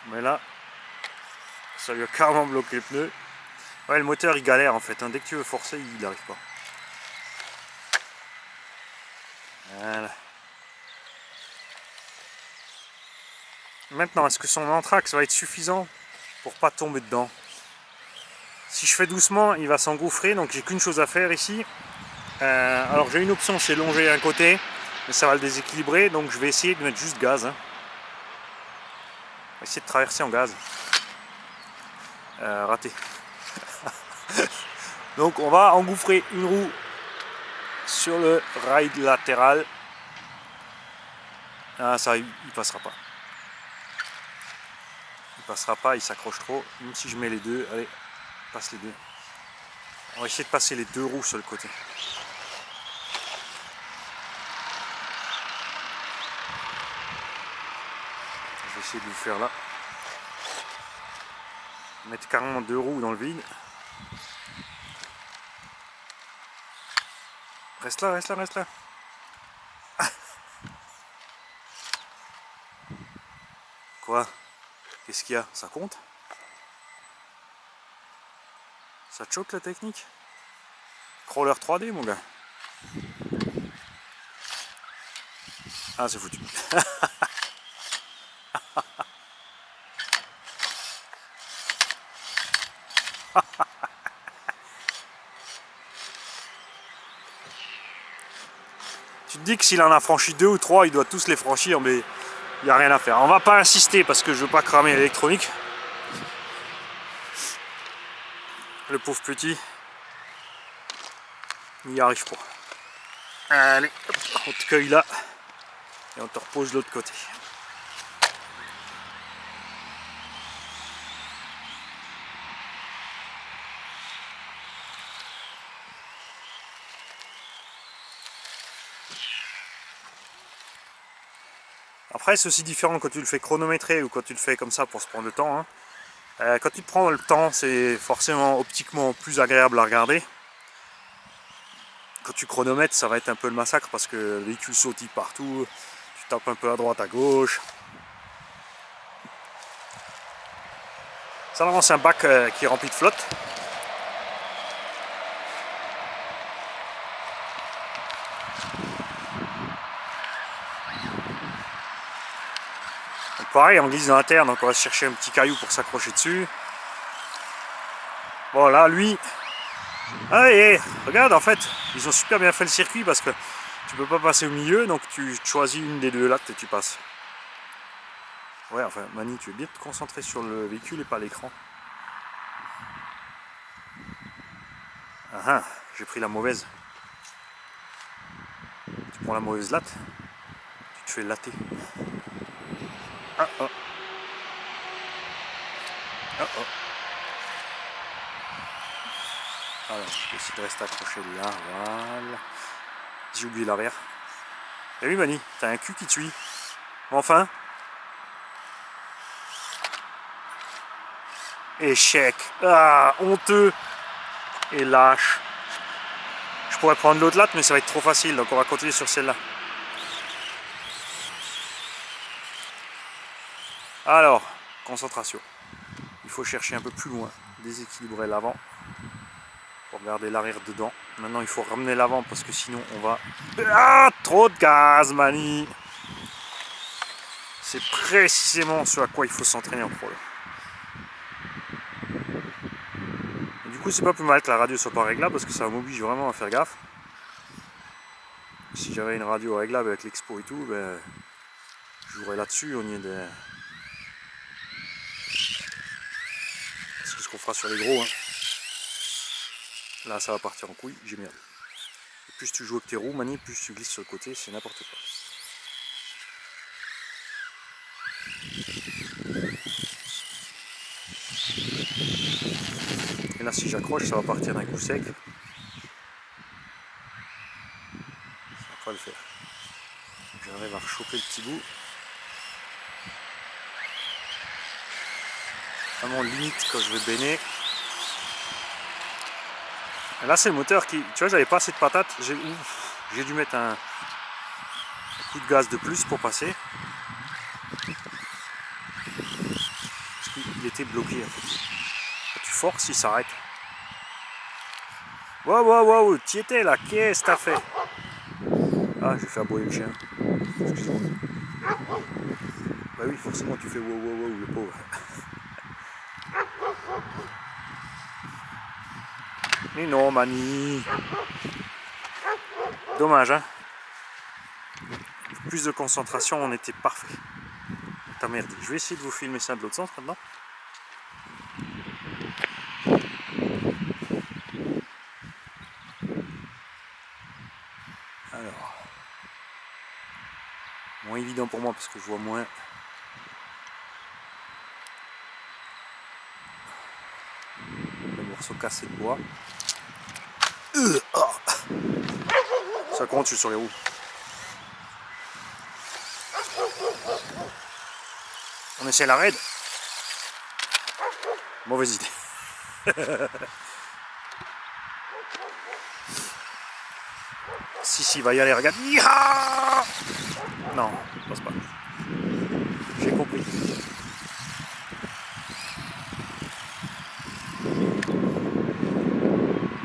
Mais là, ça lui a carrément bloqué le pneu. Ouais, le moteur il galère en fait, hein. Dès que tu veux forcer, il n'arrive pas. Voilà. Maintenant, est-ce que son anthrax va être suffisant pour pas tomber dedans? Si je fais doucement, il va s'engouffrer, donc j'ai qu'une chose à faire ici. Alors j'ai une option, c'est longer un côté, mais ça va le déséquilibrer, donc je vais essayer de mettre juste gaz. Hein. On va essayer de traverser en gaz. Raté. Donc on va engouffrer une roue sur le rail latéral. Ah ça, il passera pas. Il passera pas, il s'accroche trop. Même si je mets les deux, allez, passe les deux. On va essayer de passer les deux roues sur le côté. Je vais essayer de le faire là. Mettre carrément deux roues dans le vide. Reste là, reste là, reste là. Quoi? Qu'est-ce qu'il y a? Ça compte? Ça te choque la technique? Crawler 3D mon gars. Ah c'est foutu. Tu te dis que s'il en a franchi 2 ou 3, il doit tous les franchir, mais il n'y a rien à faire. On va pas insister parce que je veux pas cramer l'électronique. Le pauvre petit, il n'y arrive pas. Allez, hop, on te cueille là et on te repose de l'autre côté. Après c'est aussi différent quand tu le fais chronométrer ou quand tu le fais comme ça pour se prendre le temps. Hein. Quand tu te prends le temps, c'est forcément optiquement plus agréable à regarder. Quand tu chronomètres, ça va être un peu le massacre parce que le véhicule sautille partout, tu tapes un peu à droite, à gauche. Ça normalement c'est un bac qui est rempli de flotte. Donc pareil, on glisse dans la terre, donc on va chercher un petit caillou pour s'accrocher dessus. Bon là, lui... Ah et regarde, en fait, ils ont super bien fait le circuit parce que tu peux pas passer au milieu, donc tu choisis une des deux lattes et tu passes. Ouais, enfin, Mani, tu veux bien te concentrer sur le véhicule et pas l'écran. Ah ah, j'ai pris la mauvaise. Tu prends la mauvaise latte, tu te fais latter. Ah oh. Ah oh. Alors, je vais essayer de rester accroché là, voilà. J'ai oublié l'arrière. Et oui, Mani, t'as un cul qui te suit. Enfin. Échec. Ah, honteux. Et lâche. Je pourrais prendre l'autre latte, mais ça va être trop facile, donc on va continuer sur celle-là. Alors, concentration. Il faut chercher un peu plus loin, déséquilibrer l'avant pour garder l'arrière dedans. Maintenant, il faut ramener l'avant parce que sinon on va... Ah, trop de gaz, Mani. C'est précisément ce à quoi il faut s'entraîner en crawler. Du coup, c'est pas plus mal que la radio soit pas réglable parce que ça m'oblige vraiment à faire gaffe. Si j'avais une radio réglable avec l'expo et tout, ben, je jouerais là-dessus. On y est des... C'est ce qu'on fera sur les gros. Hein. Là, ça va partir en couille, j'ai merdé. Et plus tu joues avec tes roues, Mani, plus tu glisses sur le côté, c'est n'importe quoi. Et là, si j'accroche, ça va partir d'un coup sec. Ça va pas le faire. J'arrive à rechoper le petit bout. Vraiment limite quand je vais baigner. Et là, c'est le moteur qui... Tu vois, j'avais pas assez de patates. J'ai dû mettre un coup de gaz de plus pour passer. Parce qu'il était bloqué en fait. Quand tu forces, il s'arrête. Wow, t'y étais là, qu'est-ce que t'as fait? Ah, j'ai fait aboyer le chien. Excuse-moi. Bah oui, forcément, tu fais wow, le pauvre. Mais non, Mani. Dommage, hein. Plus de concentration, on était parfait. T'as merdé. Je vais essayer de vous filmer ça de l'autre sens maintenant. Alors, moins évident pour moi parce que je vois moins. Le morceau cassé de bois. Oh. Ça compte, je suis sur les roues. On essaie la raid. Mauvaise idée. Si, il va y aller, regarde. Yeeha! Non, je pense pas. J'ai compris.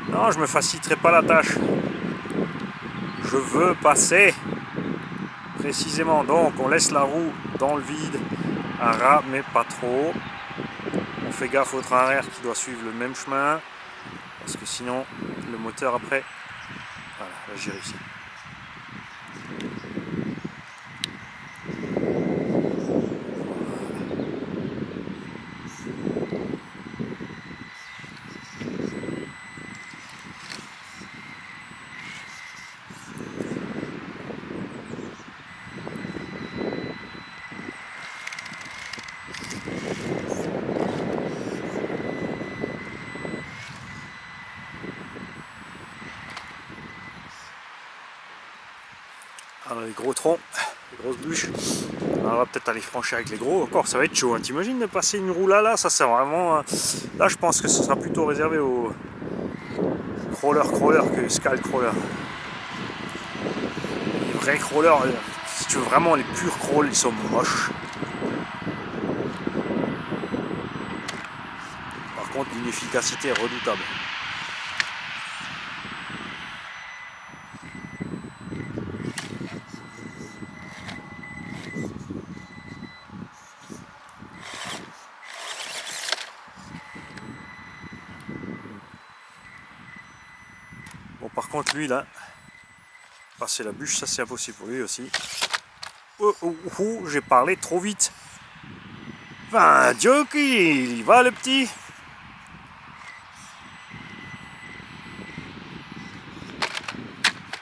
Non, je me faciliterai pas la tâche. Je veux passer. Précisément, donc on laisse la roue dans le vide à ras, mais pas trop. On fait gaffe au train arrière qui doit suivre le même chemin. Parce que sinon, le moteur après... Voilà, là j'ai réussi. Alors les gros troncs, les grosses bûches, on va peut-être aller franchir avec les gros. Encore, ça va être chaud, hein. T'imagines de passer une roue là, ça c'est vraiment... Là je pense que ce sera plutôt réservé aux crawler que scale crawler. Les vrais crawlers, si tu veux vraiment les purs crawls, ils sont moches. Par contre, d'une efficacité redoutable. Bon, par contre, lui là, passer la bûche, ça c'est impossible pour lui aussi. J'ai parlé trop vite. Enfin, Jockey, il y va le petit.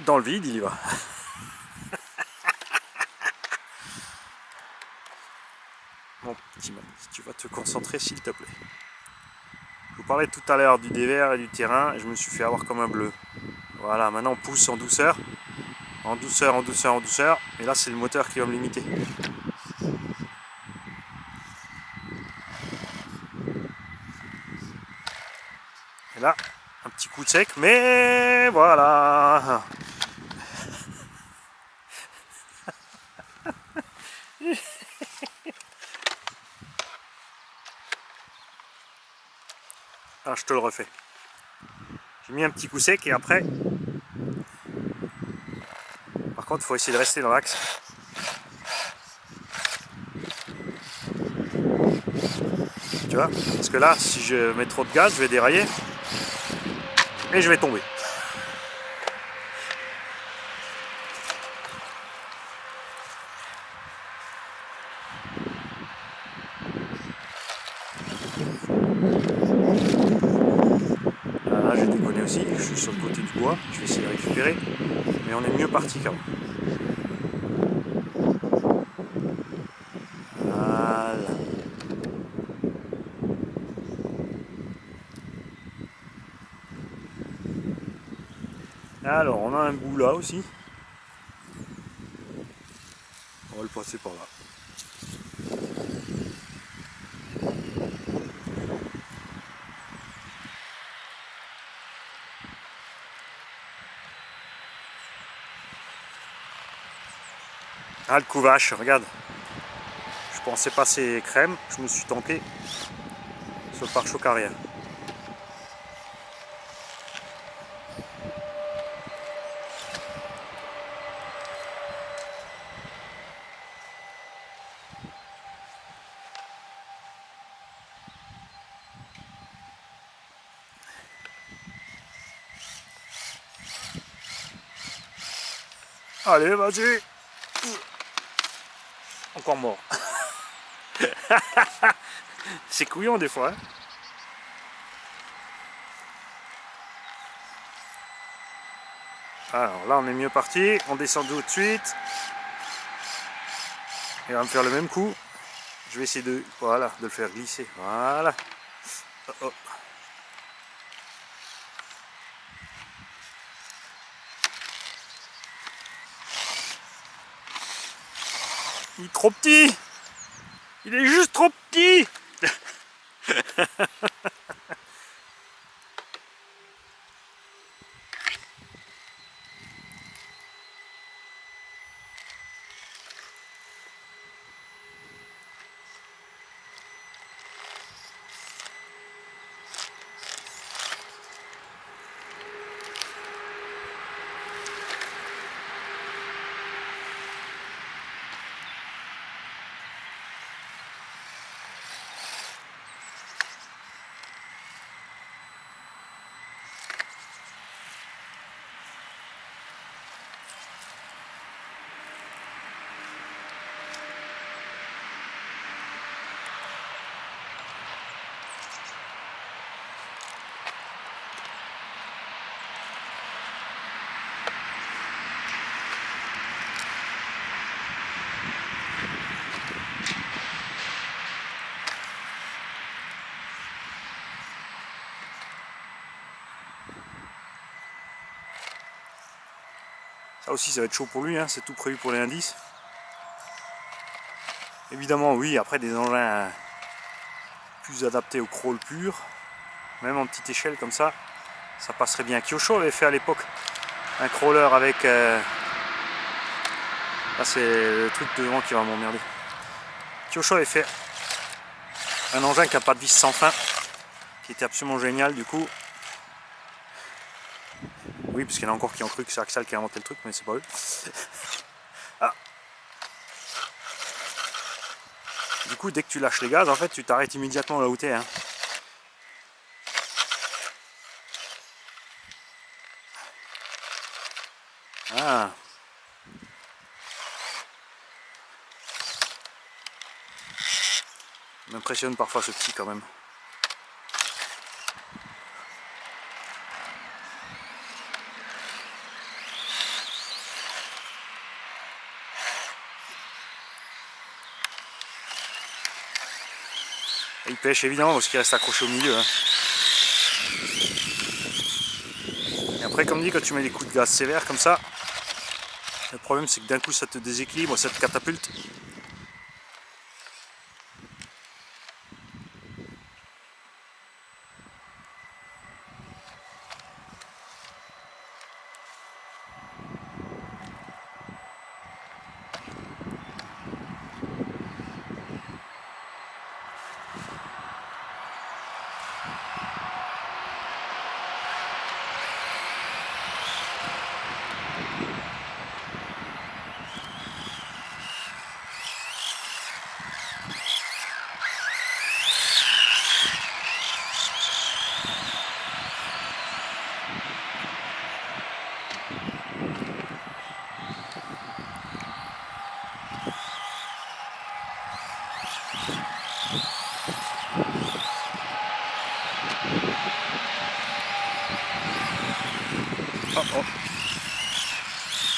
Dans le vide, il y va. Mon petit man, si tu vas te concentrer s'il te plaît. Je vous parlais tout à l'heure du dévers et du terrain, et je me suis fait avoir comme un bleu. Voilà, maintenant on pousse en douceur. En douceur. Et là c'est le moteur qui va me limiter. Et là, un petit coup de sec, mais voilà. Ah, je te le refais. J'ai mis un petit coup sec et après... Par contre, il faut essayer de rester dans l'axe. Tu vois? Parce que là, si je mets trop de gaz, je vais dérailler. Et je vais tomber. Là, j'ai déconné aussi. Je suis sur le côté du bois. Je vais essayer de récupérer. Mais on est mieux parti qu'avant. Voilà. Alors, on a un bout là aussi. On va le passer par là. Ah, le couvache, regarde. Je pensais passer crème, je me suis tanké sur le pare-choc arrière. Allez, vas-y. Encore mort. C'est couillon des fois. Hein. Alors là, on est mieux parti. On descend tout de suite. Et on va me faire le même coup. Je vais essayer de, voilà, de le faire glisser. Voilà. Oh, oh. Il est trop petit. Il est juste trop petit. Ça aussi, ça va être chaud pour lui, hein. C'est tout prévu pour les indices. Évidemment, oui, après des engins plus adaptés au crawl pur, même en petite échelle comme ça passerait bien. Kyosho avait fait à l'époque un crawler avec... Là, c'est le truc devant qui va m'emmerder. Kyosho avait fait un engin qui n'a pas de vis sans fin, qui était absolument génial du coup. Oui, parce qu'il y en a encore qui ont cru que c'est Axel qui a inventé le truc, mais c'est pas eux. Ah. Du coup, dès que tu lâches les gaz, en fait, tu t'arrêtes immédiatement là où tu es. Hein. Ah. M'impressionne parfois ce petit quand même. Et il pêche évidemment parce qu'il reste accroché au milieu. Hein. Et après, comme dit, quand tu mets des coups de gaz sévères comme ça, le problème c'est que d'un coup ça te déséquilibre, ça te catapulte. Oh oh.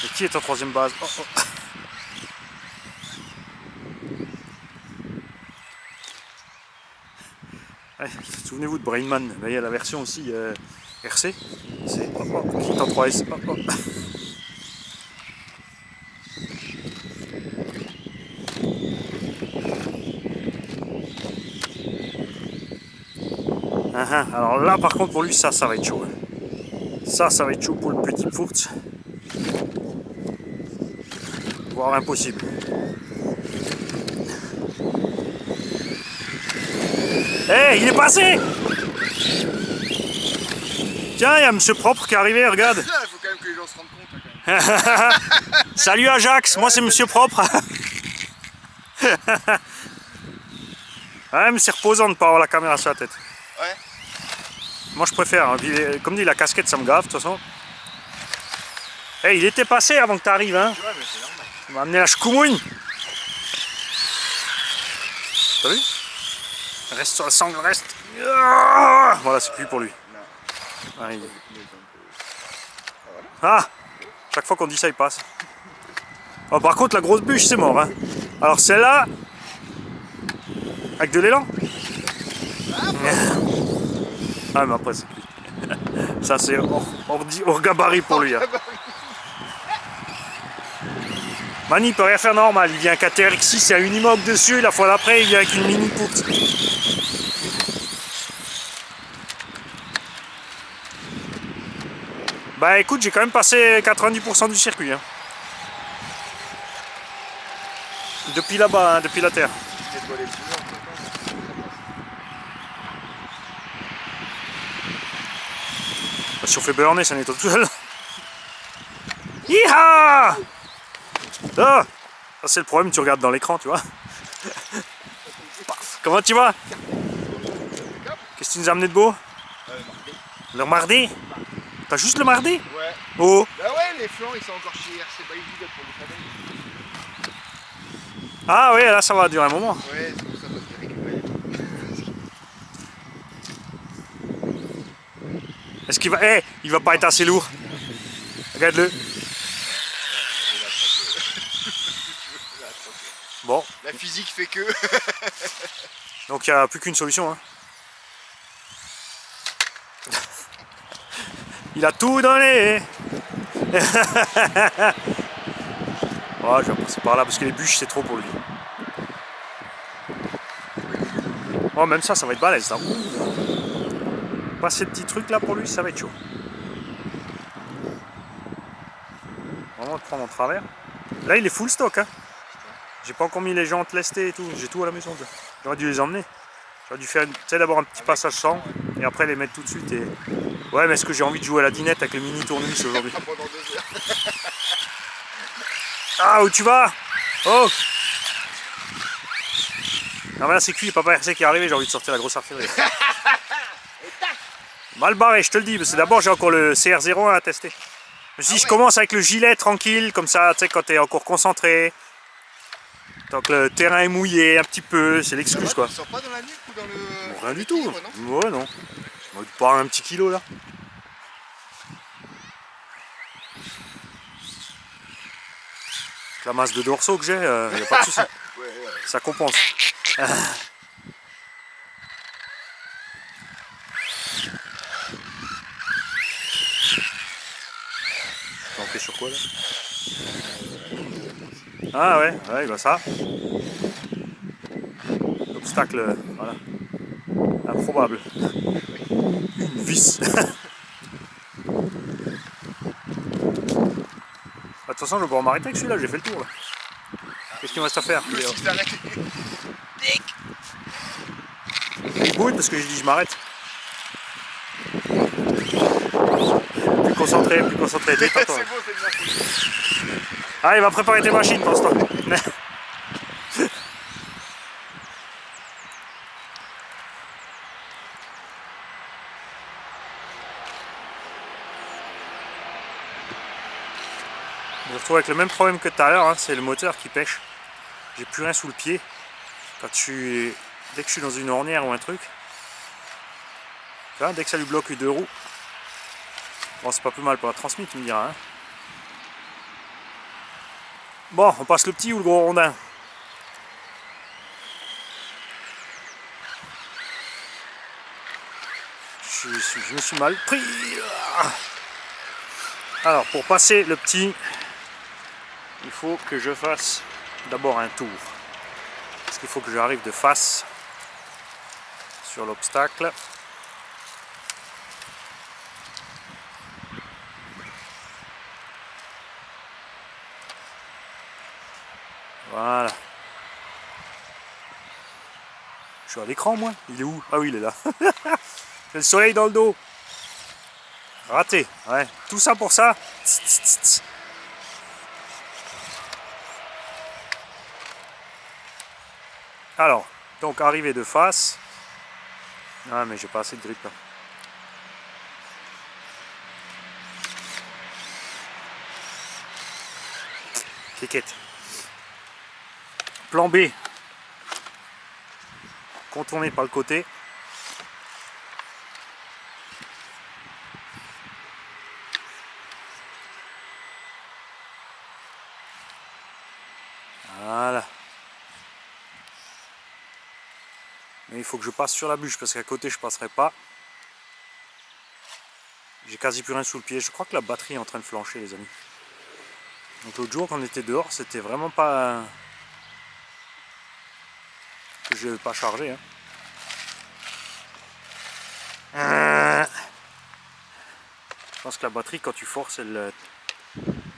Et qui est en troisième base? Oh oh. Ouais, souvenez-vous de Brainman, il y a la version aussi RC. C'est oh oh, qui est en 3S. Oh oh. Alors là par contre pour lui ça va être chaud. Ça va être chaud pour le petit Furz. Voire impossible. Hey, il est passé! Tiens, il y a Monsieur Propre qui est arrivé, regarde. Il faut quand même que les gens se rendent compte. Hein, quand même. Salut Ajax, moi c'est Monsieur Propre. Ouais, mais c'est reposant de ne pas avoir la caméra sur la tête. Ouais. Moi je préfère, hein. Comme dit la casquette ça me gave de toute façon. Eh, il était passé avant que tu arrives, hein. Ouais, mais c'est normal. Il m'a amené la ch'coumougne. T'as vu? Reste sur la sangle, reste. Voilà, c'est plus pour lui. Non. Ah, ah, chaque fois qu'on dit ça, il passe. Oh, par contre, la grosse bûche, c'est mort. Hein. Alors celle-là, avec de l'élan. Ah, mais après, c'est lui. Ça, c'est hors gabarit pour lui. Hein. Mani, il peut rien faire normal. Il vient avec un TRX6, il y a une immeuble dessus. La fois d'après, il vient avec une mini poutre. Bah écoute, j'ai quand même passé 90% du circuit. Hein. Depuis là-bas, hein, depuis la terre. Si on fait burner, ça nettoie tout seul. Hiha! Ah, ça c'est le problème, tu regardes dans l'écran, tu vois. Comment tu vas? Qu'est-ce que tu nous as amené de beau? Le mardi? T'as juste le mardi? Ouais. Oh! Bah ouais, les flancs ils sont encore chez RC Bike pour les familles. Ah oui, là ça va durer un moment. Ouais, c'est pour ça que je vais récupérer. Est-ce qu'il va... Eh, il va pas être assez lourd. Regarde-le. Bon, La physique fait que. donc il n'y a plus qu'une solution. Hein. Il a tout donné. Oh, je vais passer par là parce que les bûches c'est trop pour lui. Oh, même ça va être balèze. Là. Pas ces petits trucs là pour lui, ça va être chaud. Vraiment de prendre en travers. Là il est full stock. Hein. J'ai pas encore mis les jantes lestées et tout. J'ai tout à la maison. J'aurais dû les emmener. J'aurais dû faire d'abord un petit passage sans et après les mettre tout de suite. Et... Ouais, mais est-ce que j'ai envie de jouer à la dinette avec le mini tournevis aujourd'hui? Pendant 2 heures. Ah, où tu vas? Oh! Non mais là c'est cuit, papa RC qui est arrivé, j'ai envie de sortir la grosse artillerie. Mal barré, je te le dis, parce que d'abord j'ai encore le CR01 à tester. Je me suis dit, je commence avec le gilet tranquille, comme ça, tu sais, quand t'es encore concentré. Tant que le terrain est mouillé un petit peu, c'est l'excuse quoi. Tu sors pas dans la nuque ou dans le. Bon, rien du tout. Non Ouais, non. On va pas un petit kilo là. La masse de dorsaux que j'ai, y a pas de souci. Ouais, ouais. Ça compense. T'en fais sur quoi là? Ah ouais, ouais, bah ça. L'obstacle, voilà. Improbable. Une vis. De toute façon, je vais pouvoir m'arrêter avec celui-là, j'ai fait le tour là. Qu'est-ce qu'il me reste à faire? Le 6 arrête. Il boude parce que j'ai dit je m'arrête. Plus concentré, détends-toi. C'est beau, c'est bien. Ah, il va préparer tes machines pour l'instant. Je me retrouve avec le même problème que tout à l'heure, hein, c'est le moteur qui pêche. J'ai plus rien sous le pied. Dès que je suis dans une ornière ou un truc, tu vois, dès que ça lui bloque les 2 roues, bon c'est pas plus mal pour la transmise, tu me diras. Hein. Bon, on passe le petit ou le gros rondin? Je me suis mal pris. Alors, pour passer le petit, il faut que je fasse d'abord un tour. Parce qu'il faut que j'arrive de face sur l'obstacle. Voilà. Je suis à l'écran moi. Il est où? Ah oui, il est là. J'ai le soleil dans le dos. Raté. Ouais. Tout ça pour ça. Tss, tss, tss. Alors, donc arrivé de face. Ah mais j'ai pas assez de grip là. Kékette. Plan B. Contourner par le côté. Voilà. Mais il faut que je passe sur la bûche parce qu'à côté je passerai pas. J'ai quasi plus rien sous le pied. Je crois que la batterie est en train de flancher, les amis. Donc l'autre jour quand on était dehors, c'était vraiment pas que je n'avais pas chargé. Hein. Je pense que la batterie, quand tu forces, elle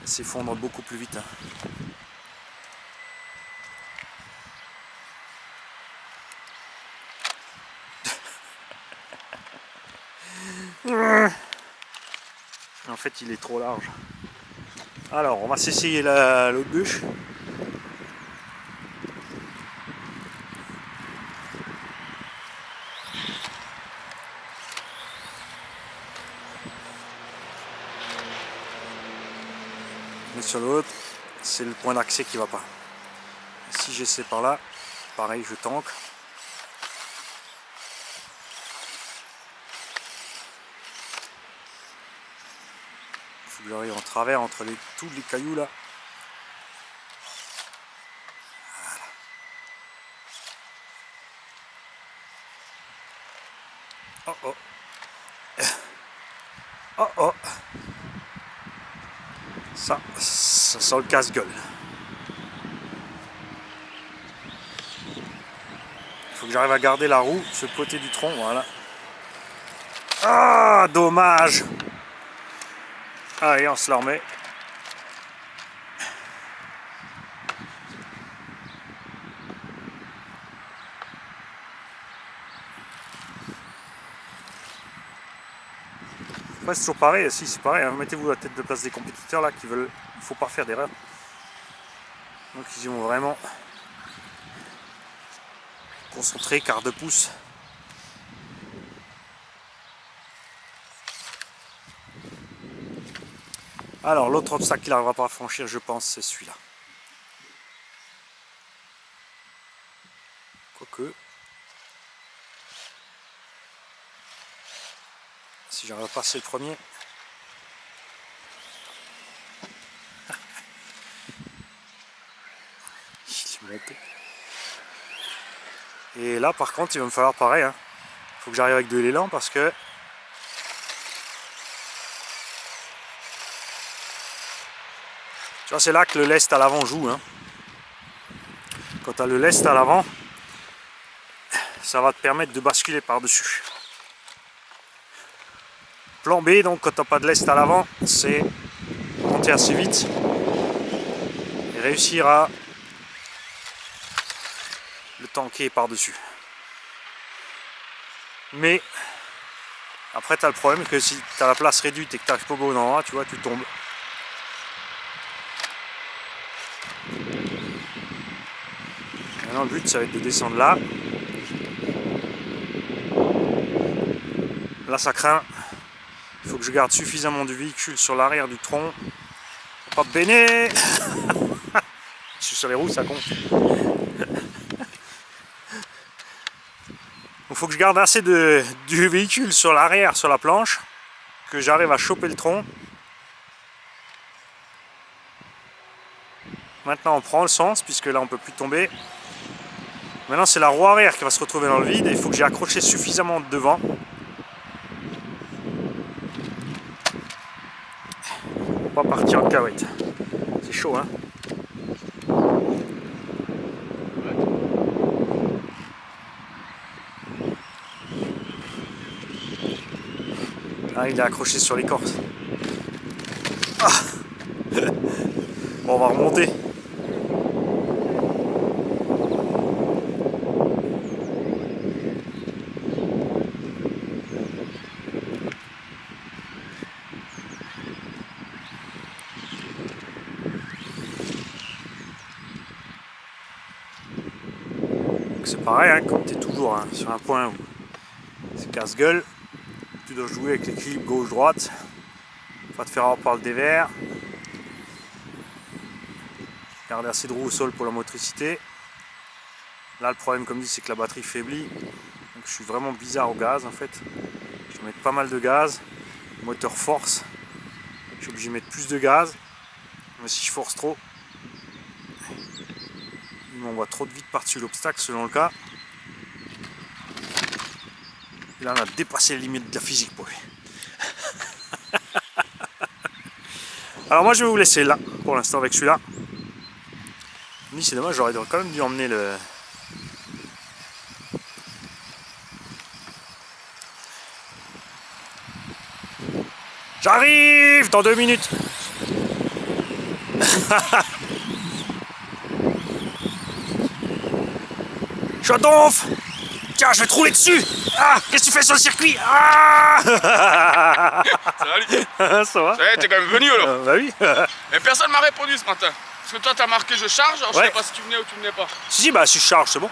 s'effondre beaucoup plus vite. En fait, il est trop large. Alors, on va s'essayer l'autre bûche. Mais sur l'autre, c'est le point d'accès qui va pas. Si j'essaie par là, pareil, je tanque. Il faut que j'arrive en travers entre tous les cailloux là. Voilà. Oh oh. Oh oh. Ça sent le casse-gueule. Il faut que j'arrive à garder la roue, ce côté du tronc, voilà. Ah, dommage. Allez, on se la remet. Après, c'est toujours pareil, si c'est pareil, hein, mettez-vous la tête de place des compétiteurs là qui veulent, il faut pas faire d'erreur. Donc ils y vont vraiment concentré, quart de pouce. Alors l'autre obstacle qu'il n'arrivera pas à franchir, je pense, c'est celui-là. Quoique, si j'arrive à passer le premier. Il est monté. Et là par contre il va me falloir pareil, hein. Il faut que j'arrive avec de l'élan parce que tu vois, c'est là que le lest à l'avant joue, hein. Quand tu as le lest à l'avant, ça va te permettre de basculer par-dessus. Plan B, donc quand tu n'as pas de lest à l'avant, c'est monter assez vite et réussir à le tanker par-dessus. Mais après tu as le problème que si tu as la place réduite et que tu n'arrives pas au bon endroit, tu vois, tu tombes. Maintenant le but ça va être de descendre là. Là ça craint. Il faut que je garde suffisamment du véhicule sur l'arrière du tronc. Pas béné. Je suis sur les roues, ça compte. Il faut que je garde assez du véhicule sur l'arrière, sur la planche, que j'arrive à choper le tronc. Maintenant on prend le sens, puisque là on ne peut plus tomber. Maintenant c'est la roue arrière qui va se retrouver dans le vide et il faut que j'ai accroché suffisamment devant. Pour pas partir en cahuète. C'est chaud, hein. Ah, il est accroché sur l'écorce. Ah. Bon, on va remonter. C'est pareil, hein, comme tu es toujours hein, sur un point où c'est casse-gueule, tu dois jouer avec l'équilibre gauche-droite, pas te faire avoir par le dévers. garder assez de roues au sol pour la motricité. Là le problème comme dit c'est que la batterie faiblit. Donc je suis vraiment bizarre au gaz en fait. Je vais mettre pas mal de gaz. Le moteur force. Je suis obligé de mettre plus de gaz. Mais si je force trop, il m'envoie trop de vite par-dessus l'obstacle selon le cas. Et là on a dépassé les limites de la physique pour lui. Alors moi je vais vous laisser là pour l'instant avec celui-là. Mais c'est dommage, j'aurais quand même dû emmener le... J'arrive dans 2 minutes. Je donf. Tiens, je vais te rouler dessus. Ah, qu'est-ce que tu fais sur le circuit? Ah. Ça va, lui? Ça va? T'es quand même venu alors. Bah oui. Et personne m'a répondu ce matin. Parce que toi, t'as marqué je charge, alors je Ouais. sais pas si tu venais ou tu venais pas. Si, bah si je charge, c'est bon.